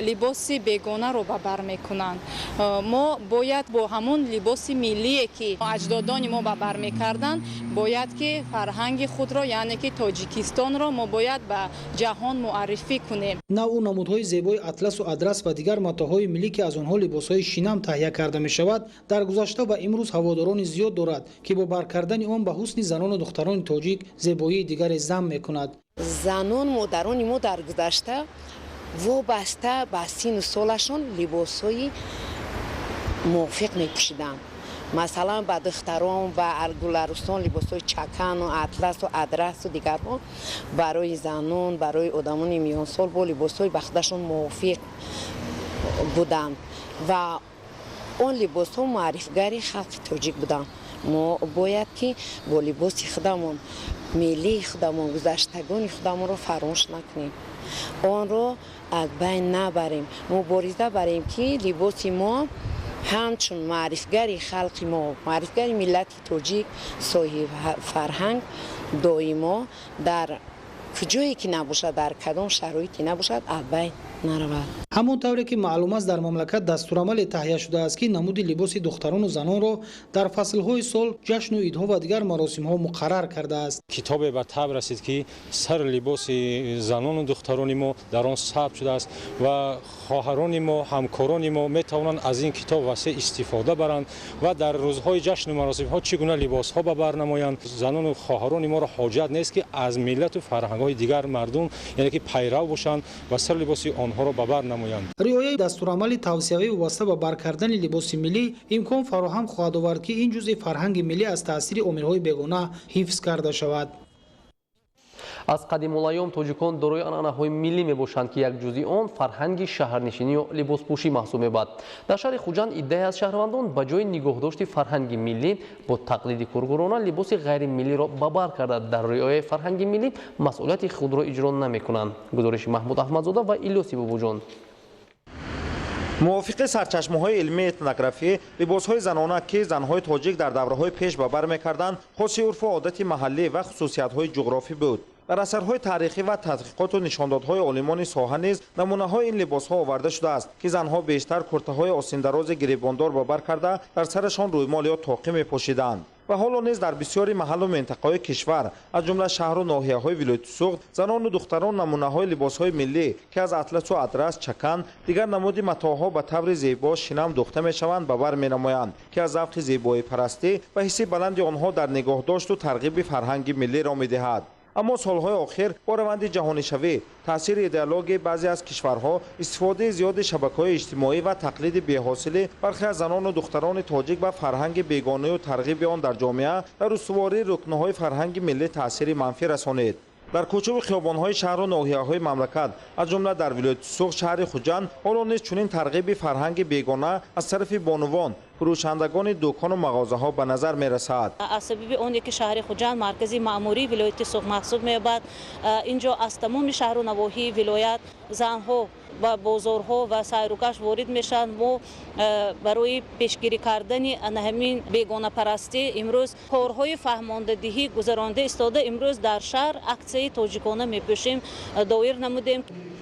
либоси бегонаро ба бар мекунанд. мо бояд бо ҳамон либоси миллие ки аҷдодони мо ба бар мекарданд, бояд ки фарҳанги худро, яъне ки тоҷикистонро мо бояд ба ҷаҳон муаррифӣ кунем. навъу намудҳои зебои атласу адрас ва дигар матоъҳои миллӣ ки аз онҳо либосҳои шинам таҳия карда мешавад, дар гузашта ва имрӯз ҳаводорони зиёд дорад ки бо бар кардани он ба ҳусни занону духтарони тоҷик зебоии дигаре зам мекунад. занон модарони мо дар гузашта вобаста ба сину солашон либосҳои мувофиқ мепӯшиданд. масалан ба духтарон ба аргуларусон либосҳои чакану атласу адрасу дигарҳо, барои занон барои одамони миёнсол бо либосҳои ба худашон мувофиқ буданд ва он либосҳо муаррифгари халқи тоҷик буданд. мо бояд ки бо либоси худамон миллии худамон гузаштагони худамонро фаромӯш накунем, онро аз байн набарем. мубориза барем ки либоси мо ҳамчун маърифгари халқи мо, маърифгари миллати тоҷик, соҳиб фарҳанг доимо дар куҷое ки набошад, дар кадом шароите набошад, аз байн наравад. ҳамон тавре ки маълум аст дар мамлакат дастурамале таҳия шудааст ки намуди либоси духтарону занонро дар фаслҳои сол ҷашну идҳо ва дигар маросимҳо муқаррар кардааст. китобе ба таб расид ки сар либоси занону духтарони мо дар он сабт шудааст ва хоҳарони мо, ҳамкорони мо метавонанд аз ин китоб васеъ истифода баранд ва дар рӯзҳои ҷашну маросимҳо чӣ гуна либосҳо ба бар намоянд. занону хоҳарони моро ҳоҷат нест ки аз миллату фарҳангҳои дигар мардум, яъне ки пайрав бошанд ва сар либоси онҳоро ба бар намоянд. риояи дастурамали тавсиявӣ вобаста ба бар кардани либоси миллӣ имкон фароҳам хоҳад овард ки ин ҷузъи фарҳанги миллӣ аз таъсири омилҳои бегона ҳифз карда шавад. аз қадимулайём тоҷикон дорои анъанаҳои миллӣ мебошанд ки як ҷузъи он фарҳанги шаҳрнишинӣ ё либоспӯшӣ маҳсуб мебошад. дар шаҳри хуҷанд иддаи аз шаҳрвандон ба ҷои нигоҳдошти фарҳанги миллӣ бо тақлиди кургурона либоси ғайримиллиро ба бар карда дар риояи фарҳанги миллӣ масъулияти худро иҷро намекунанд. гузориши маҳмуд аҳмадзода ва илёси бубуҷон. мувофиқи сарчашмаҳои илмии этнографӣ, либосҳои занона ки занҳои тоҷик дар давраҳои пеш ба бар мекарданд, хоси урфу одати маҳаллӣ ва хусусиятҳои ҷуғрофӣ буд. дар асарҳои таърихӣ ва тадқиқоту нишондодҳои олимони соҳа низ намунаҳои ин либосҳо оварда шудааст ки занҳо бештар куртаҳои осиндарози гиребондор ба бар карда дар сарашон рӯймол ё тоқӣ мепӯшиданд. ва ҳоло низ дар бисёри маҳаллу минтақаҳои кишвар аз ҷумла шаҳру ноҳияҳои вилояти суғд занону духтарон намунаҳои либосҳои миллӣ ки аз атласу адрас чакан дигар намуди матоъҳо ба таври зебо шинам духта мешаванд ба бар менамоянд ки аз завқи зебоипарастӣ ва ҳисси баланди онҳо дар нигоҳдошту тарғиби фарҳанги миллиро медиҳад. аммо солҳои охир бо раванди ҷаҳонишавӣ таъсири идеологияи баъзе аз кишварҳо истифодаи зиёди шабакаҳои иҷтимоӣ ва тақлиди беҳосили бархе аз занону духтарони тоҷик ба фарҳанги бегонаю тарғиби он дар ҷомеа дар устувории рукнҳои фарҳанги миллӣ таъсири манфӣ расонид. дар кӯчаву хиёбонҳои шаҳру ноҳияҳои мамлакат аз ҷумла дар вилояти суғд шаҳри хуҷанд ҳоло низ чунин тарғиби фарҳанги бегона аз тарафи бонувон фурӯшандагони дӯкону мағозаҳо ба назар мерасад. аз сабаби оне ки шаҳри хуҷанд маркази маъмурии вилояти суғд маҳсуб меёбад, инҷо аз тамоми шаҳру навоҳии вилоят занҳо ба бозорҳо ва сайрукаш ворид мешаванд. мо барои пешгирӣ кардани ҳамин бегонапарастӣ имрӯз корҳои фаҳмондадиҳӣ гузаронида истода имрӯз дар шаҳр аксияи тоҷикона мепӯшем доир намудем.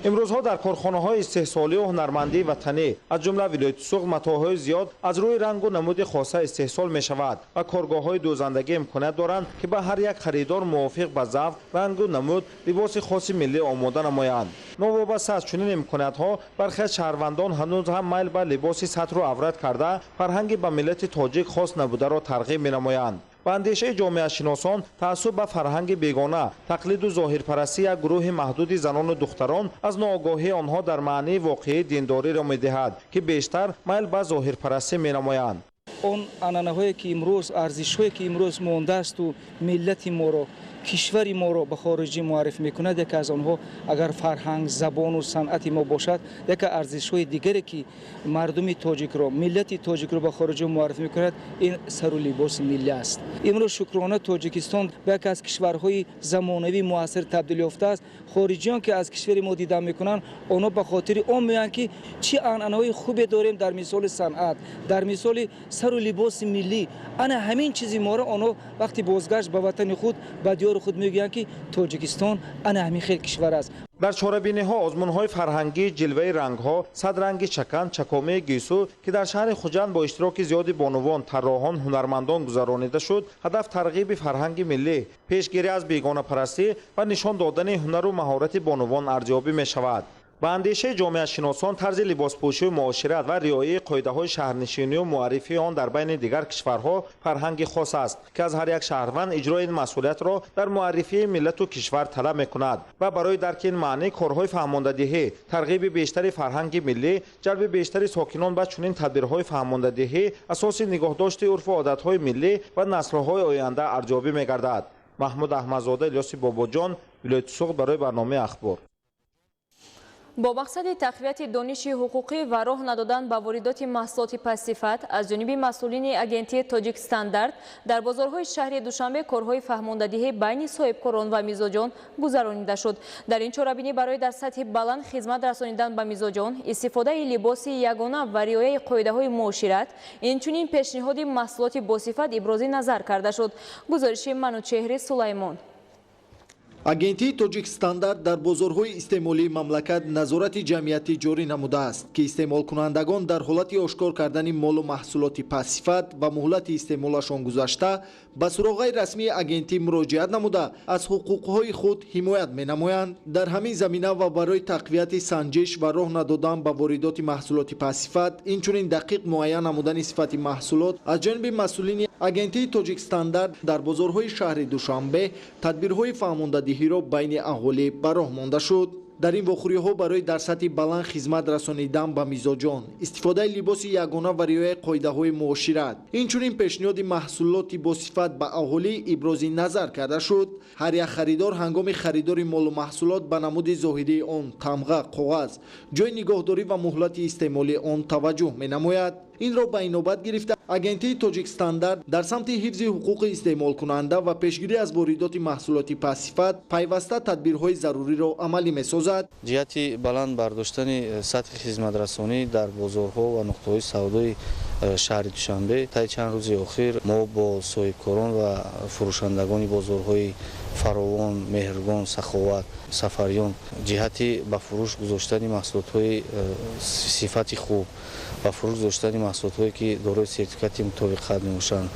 имрӯзҳо дар корхонаҳои истеҳсолию ҳунармандии ватанӣ аз ҷумла вилояти суғд матоъҳои зиёд аз рӯи рангу намуди хоса истеҳсол мешавад ва коргоҳҳои дӯзандагӣ имконият доранд ки ба ҳар як харидор мувофиқ ба завқ рангу намуд либоси хоси миллӣ омода намоянд. новобаста аз чунин имкониятҳо бархе аз шаҳрвандон ҳанӯз ҳам майл ба либоси сатру аврат карда фарҳанги ба миллати тоҷик хос набударо тарғиб менамоянд. ба андешаи ҷомеашиносон таассуб ба фарҳанги бегона тақлиду зоҳирпарастӣ як гурӯҳи маҳдуди занону духтарон аз ноогоҳии онҳо дар маънии воқеии диндориро медиҳад ки бештар майл ба зоҳирпарастӣ менамоянд. он анъанаҳое ки имрӯз арзишҳое ки имрӯз мондаасту миллати моро кишвари моро ба хориҷӣ муарриф мекунад, яке аз онҳо агар фарҳанг забону санъати мо бошад, яке арзишҳои дигаре ки мардуми тоҷикро миллати тоҷикро ба хориҷӣ муарриф мекунад, ин сару либоси миллӣ аст. имрӯз шукрона тоҷикистон ба яке аз кишварҳои замонавӣ муассир табдил ёфтааст. хориҷиён ки аз кишвари мо дида мекунанд, онҳо ба хотири он меоянд ки чӣ анъанаҳои хубе дорем дар мисоли санъат, дар мисоли сару либоси миллӣ. ана ҳамин чизи моро онҳо вақти бозгашт ба ватани худ ба диёри худ мегӯянд ки тоҷикистон ана ҳамин хел кишвар аст. дар чорабиниҳо озмунҳои фарҳангӣ ҷилваи рангҳо садранги чакан чакомаи гису ки дар шаҳри хуҷанд бо иштироки зиёди бонувон тарроҳон ҳунармандон гузаронида шуд ҳадаф тарғиби фарҳанги миллӣ пешгирӣ аз бегонапарастӣ ва нишон додани ҳунару маҳорати бонувон арзёбӣ мешавад. ба андешаи ҷомеашиносон тарзи либоспӯшию муошират ва риояи қоидаҳои шаҳрнишинию муаррифии он дар байни дигар кишварҳо фарҳанги хос аст ки аз ҳар як шаҳрванд иҷрои ин масъулиятро дар муаррифии миллату кишвар талаб мекунад ва барои дарки ин маънӣ корҳои фаҳмондадиҳӣ тарғиби бештари фарҳанги миллӣ ҷалби бештари сокинон ба чунин тадбирҳои фаҳмондадиҳӣ асоси нигоҳдошти урфу одатҳои миллӣ ва наслҳои оянда арзёбӣ мегардад. маҳмуд аҳмадзода, илёси бобоҷон, вилояти суғд, барои барномаи ахбор. با مقصد تقویت دانش حقوقی و راه ندادن به واردات محصولات پس‌صفت از جانب مسئولین اگنتی تاجیک استاندارد در بازارهای شهر دوشنبه کارهای فهماندهی بین صاحبکاران و میزبانان گذرانیده شد. در این چاره‌بینی برای در سطح بلند خدمت رسانیدن به میزبانان، استفاده لباس یگانه و رعایت قاعده‌های معاشرت، اینچنین پیشنهاد محصولات باصفت ابراز نظر کرده شد. گزارش منوچهر سلیمان. агентии тоҷик стандарт дар бозорҳои истеъмолии мамлакат назорати ҷамъиятӣ ҷорӣ намудааст ки истеъмолкунандагон дар ҳолати ошкор кардани молу маҳсулоти пастсифат ва муҳлати истеъмолашон гузашта ба суроғаи расмии агентӣ муроҷиат намуда аз ҳуқуқҳои худ ҳимоят менамоянд. дар ҳамин замина ва барои тақвияти санҷиш ва роҳ надодан ба воридоти маҳсулоти пастсифат, инчунин дақиқ муайян намудани сифати маҳсулот аз ҷониби масъулини агентии тоҷик стандарт дар бозорҳои шаҳри душанбе тадбирҳои фаҳмондадиҳиро байни аҳолӣ ба роҳ монда шуд. дар ин вохӯриҳо барои дар сатҳи баланд хизмат расонидан ба мизоҷон, истифодаи либоси ягона ва риояи қоидаҳои муошират, инчунин пешниҳоди маҳсулоти босифат ба аҳолӣ ибрози назар карда шуд. ҳар як харидор ҳангоми харидори молу маҳсулот ба намуди зоҳирии он тамға, коғаз, ҷои нигоҳдорӣ ва муҳлати истеъмолии он таваҷҷӯҳ менамояд. инро ба инобат гирифта агентии тоҷик стандарт дар самти ҳифзи ҳуқуқи истеъмолкунанда ва пешгирӣ аз воридоти маҳсулоти пастсифат пайваста тадбирҳои заруриро амалӣ месозад. ҷиҳати баланд бардоштани сатҳи хизматрасонӣ дар бозорҳо ва нуқтаҳои савдои шаҳри душанбе таи чанд рӯзи охир мо бо соҳибкорон ва фурӯшандагони бозорҳои фаровон, меҳрибон, саховат, сафариён ҷиҳати ба фурӯш гузоштани маҳсулотҳои сифати хуб ва фурӯш гузоштани маҳсулотҳое ки дорои сертификати мутобиқат мебошанд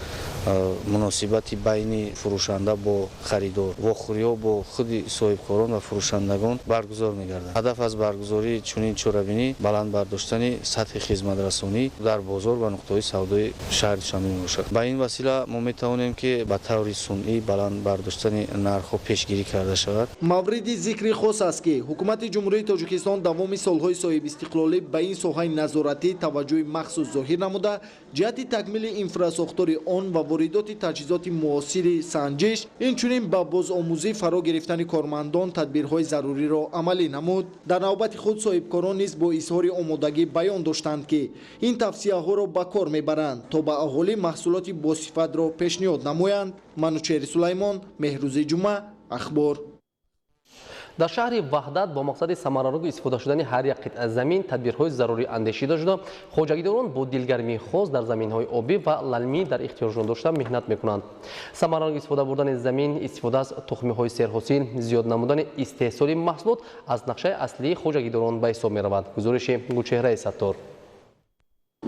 муносибати байни фурӯшанда бо харидор вохӯриҳо бо худи соҳибкорон ва фурӯшандагон баргузор мегардад. Ҳадаф аз баргузории чунин чорабинӣ баланд бардоштани сатҳи хизматрасонӣ дар бозор ва нуқтаҳои савдои шаҳри Душанбе мебошад. Ба ин васила мо метавонем ки ба таври сунъӣ баланд бардоштани нархҳо пешгирӣ карда шавад. мавриди зикри хос аст ки ҳукумати ҷумҳурии Тоҷикистон давоми солҳои соҳибистиқлолӣ ба ин соҳаи назоратӣ таваҷҷӯҳи махсус зоҳир намуда ҷиҳати такмили инфраструктури он ва воридоти таҷҳизоти муосири санҷиш инчунин ба бозомӯзӣ фаро гирифтани кормандон тадбирҳои заруриро амалӣ намуд. дар навбати худ соҳибкорон низ бо изҳори омодагӣ баён доштанд ки ин тавсияҳоро ба кор мебаранд то ба аҳолӣ маҳсулоти босифатро пешниҳод намоянд. манучери сулаймон, меҳрӯзи ҷумъа, ахбор. дар шаҳри ваҳдат бо мақсади самаранок истифода шудани ҳар як қитъа замин тадбирҳои зарурӣ андешида шуда хоҷагидорон бо дилгармии хос дар заминҳои обӣ ва лалмӣ дар ихтиёршон дошта меҳнат мекунанд. Самаранок истифода бурдани замин, истифода аз тухмиҳои серҳосил, зиёд намудани истеҳсоли маҳсулот аз нақшаи аслии хоҷагидорон ба ҳисоб меравад. гузориши Гулчеҳраи Саттор.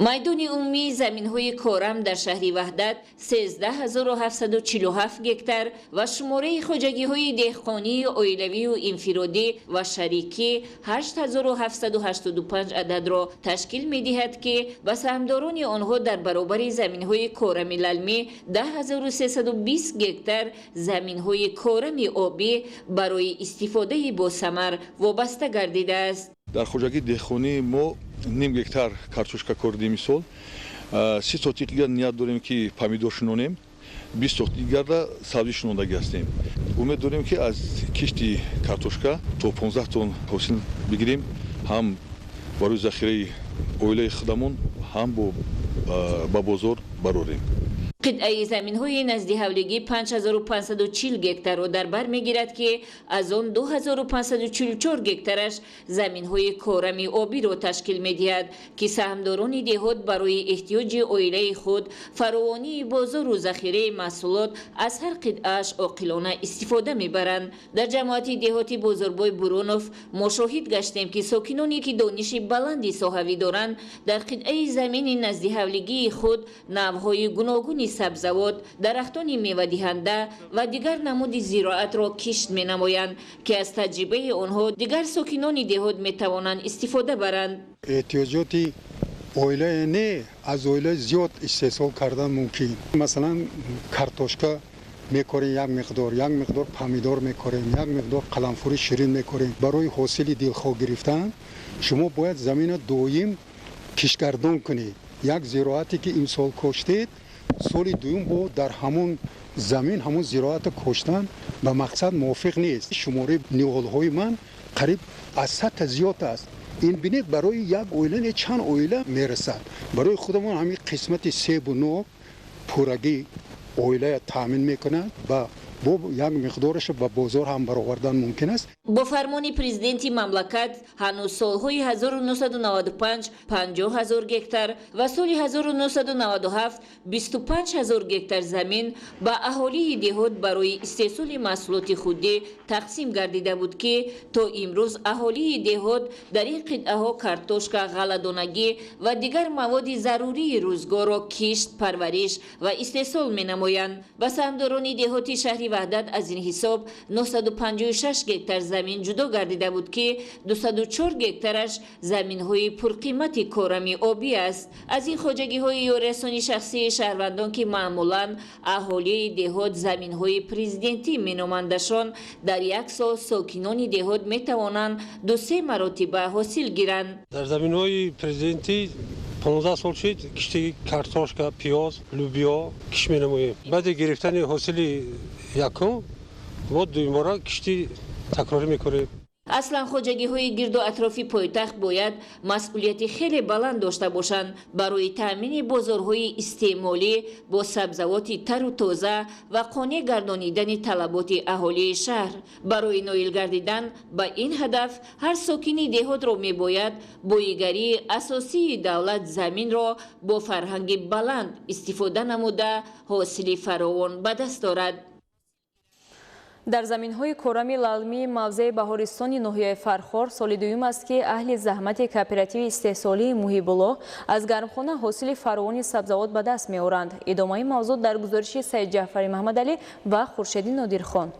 майдони умумии заминҳои корам дар шаҳри ваҳдат 13747 гектар ва шумораи хоҷагиҳои деҳқонии оилавию инфиродӣ ва шарикӣ 8785 ададро ташкил медиҳад ки ба саҳмдорони онҳо дар баробари заминҳои корами лалмӣ 10320 гектар заминҳои корами обӣ барои истифодаи босамар вобаста гардидааст. дар хоҷагии деҳқонӣ мо ним гектар картошка коридем мисол 30 сотик дигар ният дорем ки помидор шинонем 20 сотик дигарда сабзӣ шинондагӣ ҳастем. умед дорем ки аз кишти картошка то 15 тонн ҳосил бигирем ҳам барои захираи оилаи худамон ҳам ба бозор барорем. қитъаи заминҳои назди ҳавлигӣ 5540 гектарро дар бар мегирад ки аз он 2544 гектараш заминҳои корами обиро ташкил медиҳад ки саҳмдорони деҳот барои эҳтиёҷи оилаи худ фаровонии бозору захираи маҳсулот аз ҳар қитъааш оқилона истифода мебаранд. дар ҷамоати деҳоти бозорбой Буронов мо шоҳид гаштем ки сокиноне ки дониши баланди соҳавӣ доранд дар қитъаи замини назди ҳавлигии худ навъҳои гуногуни сабзавот, дарахтони мевадиҳанда ва дигар намуди зироатро кишт менамоянд ки аз таҷрибаи онҳо дигар сокинони деҳот метавонанд истифода баранд. эҳтиёҷоти оилае не аз оила зиёд истеҳсол кардан мумкин. масалан картошка мекорем як миқдор помидор мекорем, як миқдор қаламфури ширин мекорем. барои ҳосили дилхоҳ гирифтан шумо бояд замина доим кишгардон кунед. як зироате ки имсол коштед соли дуюм бо дар ҳамон замин ҳамон зироата коштан ба мақсад мувофиқ нест. шумораи ниҳолҳои ман қариб аз 100 зиёд аст. ин бинед барои як оила не чанд оила мерасад. барои худамон ҳамин қисмати себу ноб пуррагӣ оилая таъмин мекунад ба бо як миқдорашо ба бозор ҳам баровардан мумкин аст. бо фармони президенти мамлакат ҳанӯз солҳои 1995 50000 гектар ва соли 1997 25000 гектар замин ба аҳолии деҳот барои истеҳсоли маҳсулоти худӣ тақсим гардида буд ки то имрӯз аҳолии деҳот дар ин қитъаҳо картошка, ғалладонагӣ ва дигар маводи зарурии рӯзгорро кишт, парвариш ва истеҳсол менамоянд. ба саҳмдорони деҳоти шаҳри ваҳдат аз ин ҳисоб 956 гектар замин ҷудо гардида буд ки 204 гектараш заминҳои пурқимати корами обӣ аст. аз ин хоҷагиҳои ёррасони шахсии шаҳрвандон ки маъмулан аҳолии деҳот заминҳои президентӣ меномандашон дар як сол сокинони деҳот метавонанд 2-3 маротиба ҳосил гиранд. дар заминҳои президентӣ 15 сол шид кишти картошка, пиёз, лӯбиё киш менамоем. баъди гирифтани ҳосили якум мо дуюмбора кишти такрорӣ мекунем. аслан хоҷагиҳои гирду атрофи пойтахт бояд масъулияти хеле баланд дошта бошанд барои таъмини бозорҳои истеъмолӣ бо сабзавоти тару тоза ва қонеъ гардонидани талаботи аҳолии шаҳр. барои ноил гардидан ба ин ҳадаф ҳар сокини деҳотро мебояд бо игарии асосии давлат заминро бо фарҳанги баланд истифода намуда ҳосили фаровон ба даст орад. در زمین‌های کرمی لالمی موضع بهارستانی ناحیه فرخار سال دوم است که اهل زحمت کооپراتیو استحصالی محیب‌الله از گرمخانه حاصل فراوان سبزیجات به دست می‌آورند. ادامه موضوع در گزارش سید جعفری محمدعلی و خورشیدی نادرخان.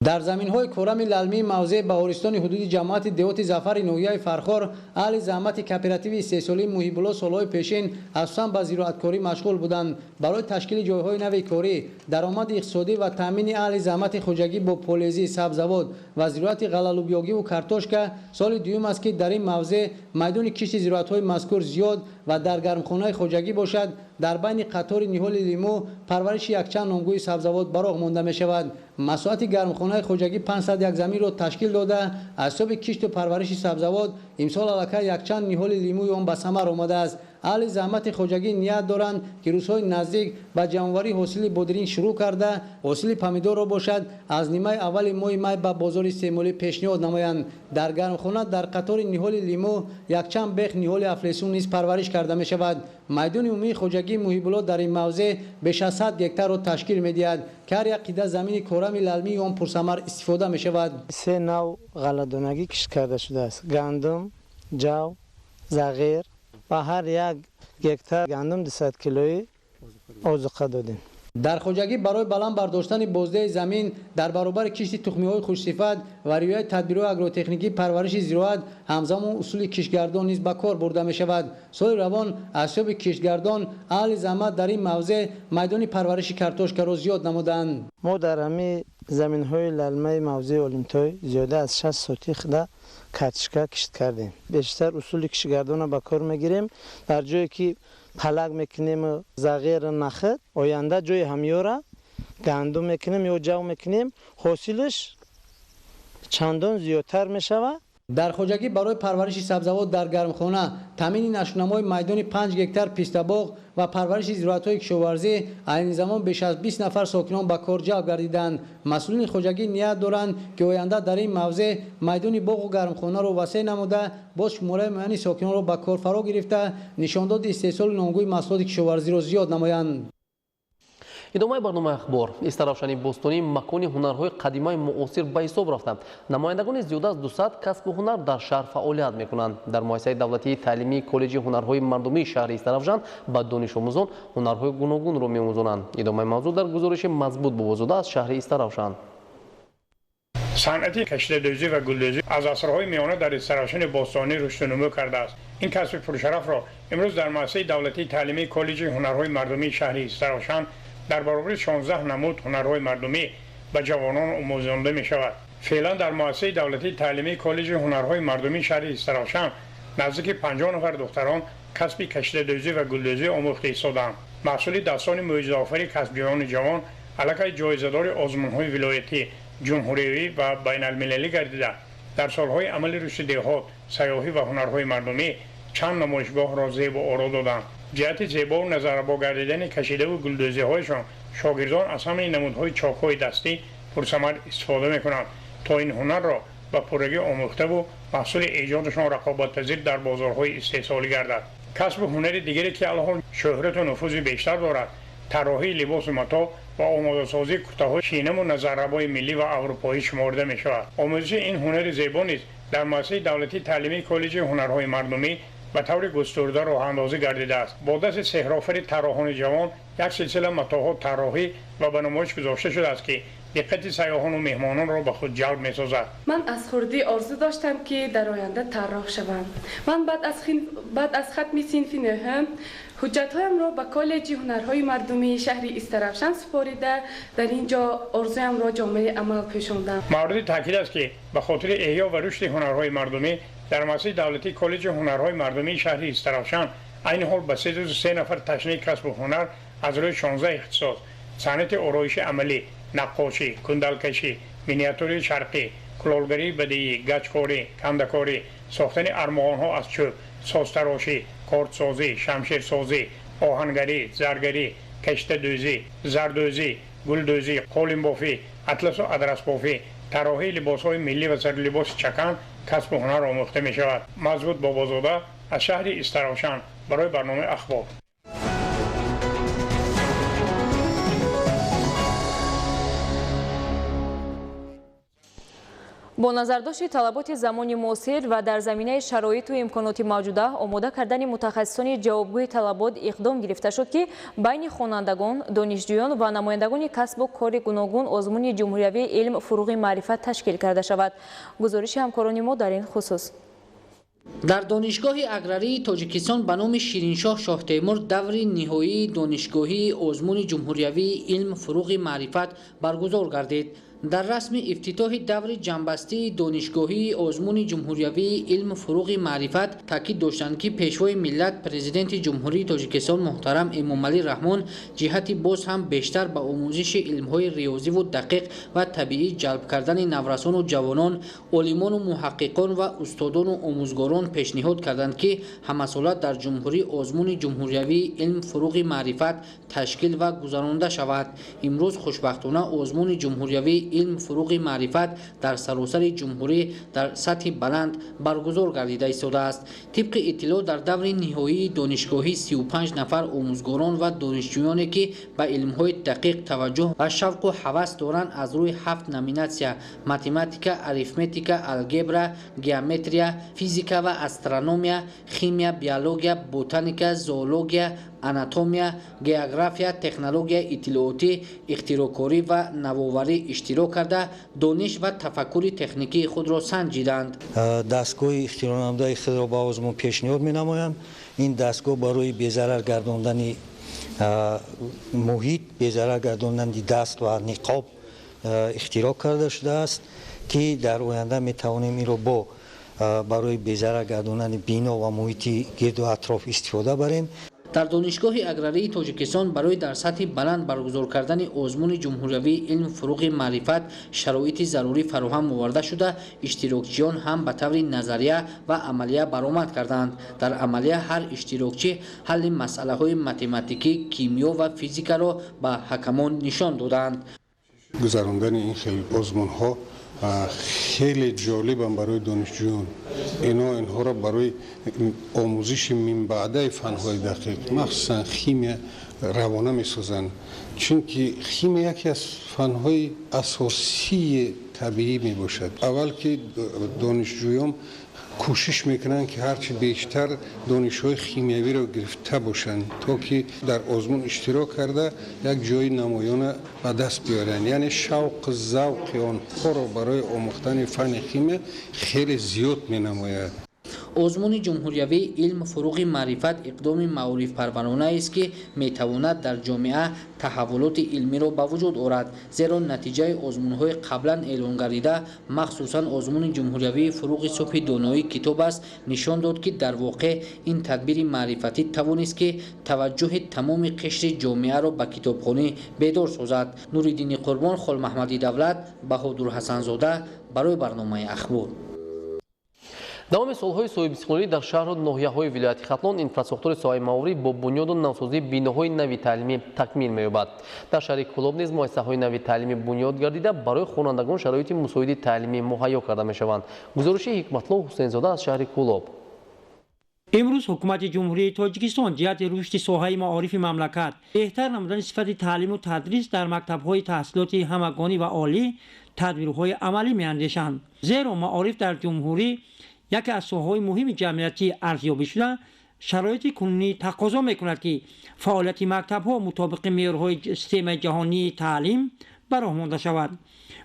در زمین‌های کرم لالمی موضع بهارستانی حدود جماعت دهات ظفر ناحیه فرخار اهل زحمت کооپراتیو استحصالی محیب‌الله سالهای پیشین اساساً به زراعتکاری مشغول بودند. برای تشکیل جایهای نو کاری، درآمد اقتصادی و تامین اهل زحمت خوجگی با پولیزی سبزیجات و زراعت غله‌لوبیاگی و کارتوشکا سال دوم است که در این موضع میدان کشت زراعت‌های مذکور زیاد و در گرمخانه خوجگی باشد. در بین قطار نهال لیمو پرورش یکچند نامگوی سبزیجات براق مانده می شود. مساحت گرمخانه خوجگی 501 زمین را تشکیل داده از حساب کشت و پرورش سبزیجات امسال علاقه یکچند نهال لیموی آن به ثمر آمده است. اهل زحمت خوجگی نیت دارند که روزهای نزدیک به جمع‌آوری حاصل بادرین شروع کرده حاصل پمیدور را باشد از نیمه اول ماه می به بازار استعمالی پیشنهاد نمایند. در گرمخانه در قطار نهال لیمو یکچند بیخ نهال افلاسیون نیز پرورش کرده می شود. میدان عمومی خوجگی محیب‌الله در این موضع بیش از 100 هکتار را تشکیل می دهد که هر یک قطعه زمین کرم لالمی آن پرثمر استفاده می شود. سه نوع غله‌دانگی کشت کرده شده است: گندم، جو، زغیر و هر یک هکتار گندم 200 کیلویی آذوقه دادیم. در خوجگی برای بلند برداشتن بازده زمین در برابر کشت تخمی‌های خوش‌صفت و رعایت تدبیرهای آگروتکنیکی پرورش زراعت همزمان اصول کشتگردان نیز به کار برده می شود. سال روان اصحاب کشتگردان اهل زحمت در این موضع میدان پرورش کارتوشکا را زیاد نمودند. ما در همین زمین‌های للمه موضع اولمتای زیاده از 60 سوتیخ ده کارتوشکا کشت کردیم. بیشتر اصول کشتگردان را به کار می‌گیریم. در جایی که پلک میکنیم زغیر نخت آینده جای همیاره گندم میکنیم یا جو میکنیم حاصلش چندان زیادتر میشود. در خوجگی برای پرورش سبزیجات در گرمخانه تامین نشونمای میدان 5 هکتار پیسته باغ و پرورش زراعت‌های کشاورزی این زمان بیش از 20 نفر ساکنان به کار جلب گردیدند. مسئولین خوجگی نیت دارند که آینده در این موضع میدان باغ و گرمخانه را وسیع نموده با شماره معین ساکنان را به کار فرا گرفته نشانداد استحصال نامگوی محصولات کشاورزی را زیاد نمایند. ادامه برنامه اخبار. استرافشانی بوستونی مکانی هنرهای قدیمی معاصر به حساب رفتند. نمایندگان زیاده از 200 کسب و هنر در شهر فعالیت میکنند. در مؤسسه دولتی تعلیمی کالج هنرهای مردمی شهر استرافشان به دانش آموزان هنرهای گوناگون را می‌آموزانند. ادامه موضوع در گزارش مضبوط به وزوده از شهر استرافشان. صنعت کشت‌دوزی و گلدوزی از عصرهای میانه در استرافشان بوستانی رشد و نمو کرده است. این کسب پرشرف را امروز در مؤسسه دولتی تعلیمی کالج هنرهای مردمی شهر استرافشان در برابر 16 نمود هنرهای مردمی به جوانان آموزانده می شود. فعلا در مؤسسه دولتی تعلیمی کالج هنرهای مردمی شهر استرافشان نزدیک 50 نفر دختران کسب کشت‌دوزی و گلدوزی آموخته ایستادند. محصول دستان معجزه‌آفر کسبیان جوان علاقه جایزه‌دار آزمون‌های ولایتی، جمهوری و بین المللی گردیده. در سالهای عمل رشد دهات، سیاحی و هنرهای مردمی چند نمایشگاه را زیب و آرا دادند. جهت زیبا و نظربا گردیدن کشیده و گلدوزی هایشان شاگردان از همه نمودهای چاک‌های دستی پرثمر استفاده می‌کنند تا این هنر را به پرگی آموخته و محصول ایجادشان رقابت‌پذیر در بازارهای استحصالی گردد. کسب هنر دیگری که الان شهرت و نفوذ بیشتر دارد طراحی لباس متا و آماده‌سازی کته‌های شینم و نظربای ملی و اروپایی شمرده می‌شود. آموزش این هنر زیبا نیز در مؤسسه دولتی تعلیمی کالج هنرهای مردمی به طور گسترده راه اندازی گردیده است. با دست سحرآفر طراحان جوان یک سلسله متاحات طراحی و به نمایش گذاشته شده است که دقت سیاحان و مهمانان را به خود جلب می‌سازد. من از خردی آرزو داشتم که در آینده طراح شوم. من بعد از ختم صنف نهم حجت‌هایم را به کالج هنرهای مردمی شهر استرافشان سپاریده در اینجا آرزویم را جامعه عمل پیشاندم. مورد تاکید است که به خاطر احیا و رشد هنرهای مردمی در مؤسسه دولتی کالج هنرهای مردمی شهر استرافشان عین حال به 303 نفر تشنه کسب و هنر از روی 16 اختصاص صنعت آرایش عملی، نقاشی، کندلکشی، مینیاتوری شرقی، کلالگری بدیعی، گچکاری، کندکاری، ساختن ارمغان‌ها از چوب، سازتراشی، کارتسازی، شمشیرسازی، آهنگری، زرگری، کشت‌دوزی، زردوزی، گلدوزی، قالین بافی، اطلس و ادرس بافی، طراحی لباس‌های ملی و زرلباس چکن کسب و هنر آموخته می شود. مضبوط بابازاده از شهر استرافشان برای برنامه اخبار. با نظرداشت طلبات زمان معاصر و در زمینه شرایط و امکانات موجوده آماده کردن متخصصان جوابگوی طلبات اقدام گرفته شد که بین خوانندگان، دانشجویان و نمایندگان کسب و کار گوناگون آزمون جمهوری علم فروغ معرفت تشکیل کرده شود. گزارش همکاران ما در این خصوص. در دانشگاه اگراری تاجیکستان به نام شیرینشاه شاه تیمور دور نهایی دانشگاهی آزمون جمهوری علم فروغ معرفت برگزار گردید. در رسم افتتاح دور جنبسته دانشگاهی آزمون جمهوری علم فروغ معرفت تاکید داشتند که پیشوای ملت پرزیدنت جمهوری تاجیکستان محترم امامعلی رحمان جهتی باز هم بیشتر به آموزش علمهای ریاضی و دقیق و طبیعی جلب کردن نورسان و جوانان، عالمان و محققان و استادان و آموزگاران پیشنهاد کردند که همسالت در جمهوری آزمون جمهوری علم فروغ معرفت تشکیل و گذرانده شود. امروز خوشبختانه آزمون جمهوری علم فروغ معرفت در سراسر جمهوری در سطح بلند برگزار گردیده ایستاده است. طبق اطلاع در دور نهایی دانشگاهی 35 نفر آموزگاران و دانشجویانی که به علم‌های دقیق توجه و شوق و هوس دارند از روی 7 نامیناسیا متماتیکا، اریتمتیکا، الگبرا، گئومتریا، فیزیکا و استرونومیا، شیمیا، بیولوژیا، بوتانیکا، زوولوژیا، آناتومیا، گئوگرافیا، تکنولوژی اطلاعاتی، اختراعکاری و نوآوری اشتراک کرده دانش و تفکر تکنیکی خود را سنجیدند. دستگاه اختراع نموده خود را به آزمون پیشنهاد می‌نمایم. این دستگاه برای بی‌ضرر گرداندن محیط، بی‌ضرر گرداندن دست و نقاب اختراع کرده شده است که در آینده می‌توانیم این را برای بی‌ضرر گرداندن بینا و محیط گرد و اطراف استفاده بریم. در دانشگاه اگراری تاجیکستان برای در سطح بلند برگزار کردن آزمون جمهوری علم فروغ معرفت شرایط ضروری فراهم آورده شده. اشتراکچیان هم به طور نظریه و عملیه برآمد کردند. در عملیه هر اشتراکچی حل مسئله های متماتیکی، کیمیا و فیزیک را به حکمان نشان دادند. گذراندن این خیلی آزمون ها خیلی جالب هم برای دانشجویان. اینها را برای آموزش من بعده فنهای دقیق مخصوصا شیمی روانه می سازند، چون که شیمی یکی از فنهای اساسی طبیعی می باشد. اول که دانشجویان کوشش میکنن که هرچی بیشتر دانش‌های شیمیایی را گرفته باشند تا که در آزمون اشتراک کرده یک جای نمایان به دست بیارن. یعنی شوق ذوق آنها را برای آموختن فن شیمی خیلی زیاد مینماید. آزمون جمهوری علم فروغ معرفت اقدام معارف پرورانه است که میتواند در جامعه تحولات علمی را به وجود آورد، زیرا نتیجه آزمون‌های قبلا اعلان گردیده مخصوصا آزمون جمهوری فروغ صبح دانایی کتاب است نشان داد که در واقع این تدبیر معرفتی توانست که توجه تمام قشر جامعه را به کتابخانه بیدار سازد. نوریدین قربان، خال محمدی دولت، بهادر حسن زاده برای برنامه اخبار. давоми солҳои соҳибистиқлолӣ дар шаҳру ноҳияҳои вилояти хатлон инфраструктураи соҳаи маориф бо бунёду навсозии биноҳои нави таълимӣ такмил меёбад. дар шаҳри кӯлоб низ муассисаҳои нави таълимӣ бунёд гардида барои хонандагон шароити мусоиди таълимӣ муҳайё карда мешаванд. гузориши ҳикматлоҳ ҳусейнзода аз шаҳри кӯлоб. امروز حکومت جمهوری تاجیکستان جهت رشد ساحه معارف مملکت بهتر نمودن صفت تعلیم و تدریس در مکتب‌های تحصیلات همگانی و عالی تدبیرهای عملی می‌اندیشند. زیرا معارف در جمهوری یکی از ساحه‌های مهم جمعیتی ارزیابی شده، شرایط کنونی تقاضا می‌کند که فعالیت مکتب‌ها مطابق معیارهای سیستم جهانی تعلیم برآورده شود.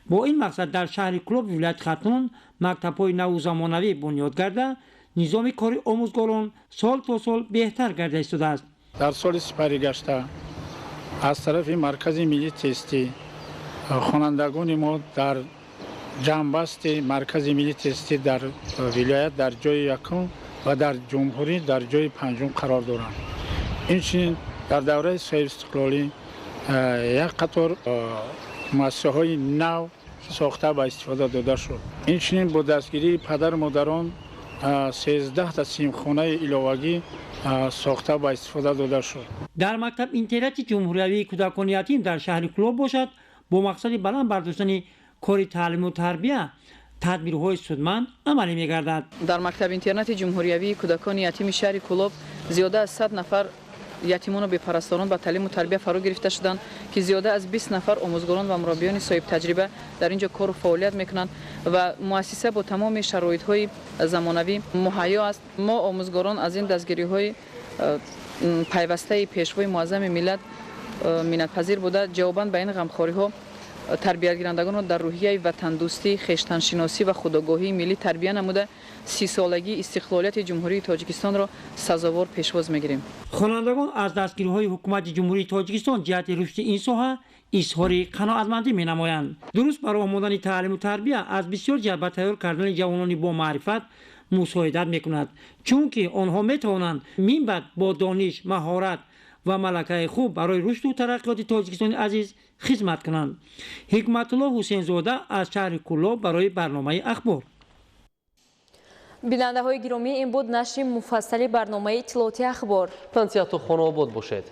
با این مقصد در شهر کلوب ولایت ختلون مکتب‌های نو و زمانوی بنیاد گردیده، نظام کاری آموزگاران سال تا سال بهتر گردیده ایستاده است. در سال سپری گشته از طرف مرکز ملی تستی خوانندگان ما در جنبست مرکز ملی تستی در ولایت در جای یکم و در جمهوری در جای پنجم قرار دارند. اینچنین در دوره صاحب استقلالی یک قطار مؤسسه‌های نو ساخته به استفاده داده شد. اینچنین با دستگیری پدر مادران 13 تا سیمخانه علاوگی ساخته به استفاده داده شد. در مکتب اینترنت جمهوری کودکان یتیم در شهر کلوب باشد با مقصد بلند برداشتن کار تعلیم و تربیت تدبیرهای سودمند عملی می‌گردد. در مکتب اینترنت جمهوری کودکان یتیم شهر کلوب زیاده از 100 نفر یتیمان و بپرستاران به تعلیم و تربیت فرا گرفته شدند که زیاده از 20 نفر آموزگاران و مربیان صاحب تجربه در اینجا کار و فعالیت میکنند و مؤسسه با تمام شرایط‌های زمانوی مهیا است. ما آموزگاران از این دستگیری‌های پیوسته پیشوای معظم ملت منتپذیر بوده جواباً به این غمخوری‌ها تربیت گیرندگان را در روحیه وطن دوستی، خویشتن شناسی و خودآگاهی ملی تربیت نموده 30 سالگی استقلالیت جمهوری تاجیکستان را سزاوار پیشواز میگیریم. خوانندگان از دستگیری‌های حکومت جمهوری تاجیکستان جهت رشد این ساحه اظهار قناعتمندی می‌نمایند. درست برای آموزش تعلیم و تربیت از بسیار جهت به تیار کردن جوانان با معرفت مساعدت می‌کند، چونکه آنها می‌توانند منبع با دانش، مهارت و ملکه خوب برای رشد و ترقیات تاجیکستان عزیز خدمت کنند. حکمت الله حسین زاده از شهر کلاب برای برنامه اخبار. بیننده های گرامی این بود نشر مفصل برنامه اطلاعاتی اخبار. تنسیت و خانه آباد باشد.